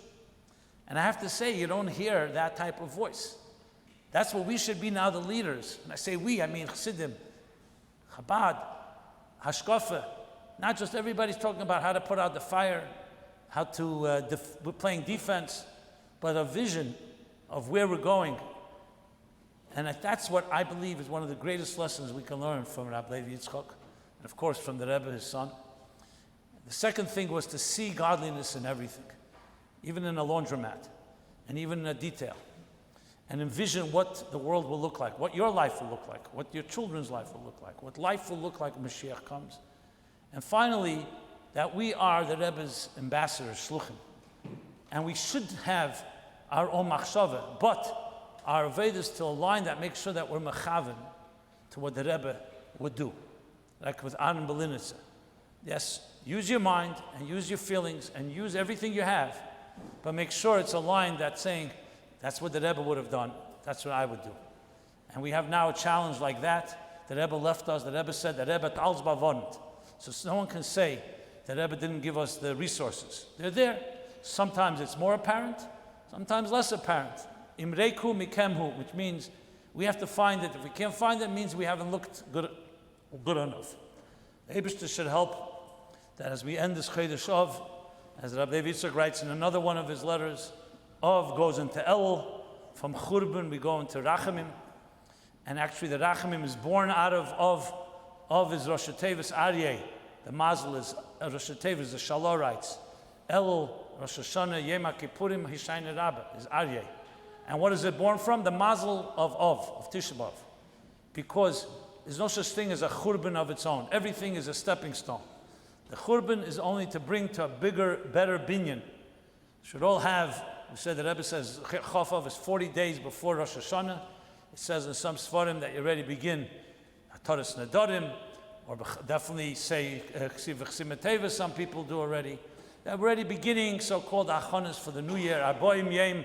And I have to say, you don't hear that type of voice. That's what we should be now, the leaders. When I say we, I mean Chassidim, Chabad, Hashkafa. Not just everybody's talking about how to put out the fire, how to, we're playing defense, but a vision of where we're going. And that's what I believe is one of the greatest lessons we can learn from Rabbi Levi Yitzchak, and of course from the Rebbe, his son. The second thing was to see godliness in everything, even in a laundromat, and even in a detail, and envision what the world will look like, what your life will look like, what your children's life will look like, what life will look like when Mashiach comes. And finally, that we are the Rebbe's ambassadors, shluchim. And we should have our own machshava, but our avodah is to align that, make sure that we're mechaven to what the Rebbe would do. like with Aaron Belinitzer. Yes, use your mind and use your feelings and use everything you have, but make sure it's aligned that saying, that's what the Rebbe would have done, that's what I would do. And we have now a challenge like that. The Rebbe left us, the Rebbe said, the Rebbe talz bavont. So no one can say the Rebbe didn't give us the resources. They're there. Sometimes it's more apparent, sometimes less apparent. Imreiku mikemhu, which means we have to find it. If we can't find it, it means we haven't looked good enough. The Eibishter should help that as we end this Chodesh of, as Rabbi Levi Yitzchak writes in another one of his letters, of goes into Elul, from Churban we go into Rachamim, and actually the Rachamim is born out of his Rosh Hashanah Aryeh. The Mazel is Rosh Hashanah, the Shalom writes, Elul, Rosh Hashanah, Yom Kippurim, Hishayne Rabbah is Aryeh. And what is it born from? The Mazel of Tisha B'Av. Because there's no such thing as a Churban of its own. Everything is a stepping stone. The Churban is only to bring to a bigger, better binyan. Should all have, we said the Rebbe says, Chof is 40 days before Rosh Hashanah. It says in some Sfarim that you already begin Hataras Nedarim, or definitely say Ksiv V'Chsim Teva, some people do already. They're already beginning so-called Achonis for the new year. Arboim Yem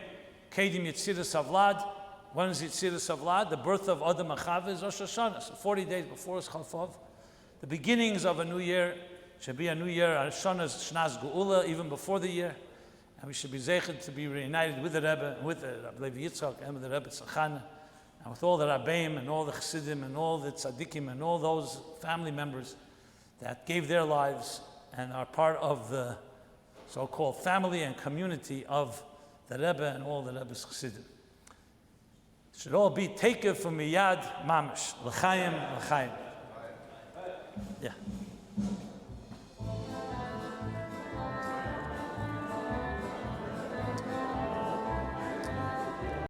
Kedim Yetziras Avlad. When is Yetziras Avlad? The birth of Adam and Chava is Rosh Hashanah. So 40 days before is Chof. The beginnings of a new year should be a new year. Hashanah is Shnas Geula, even before the year. And we should be zeichet to be reunited with the Rebbe, with the Rabbi Levi Yitzchak, and with the Rebbe Tzachana, and with all the Rabbeim, and all the Chassidim, and all the Tzaddikim, and all those family members that gave their lives and are part of the so-called family and community of the Rebbe and all the Rebbe's Chassidim. It should all be taken from Miyad Mamash. L'chaim, l'chaim. Yeah.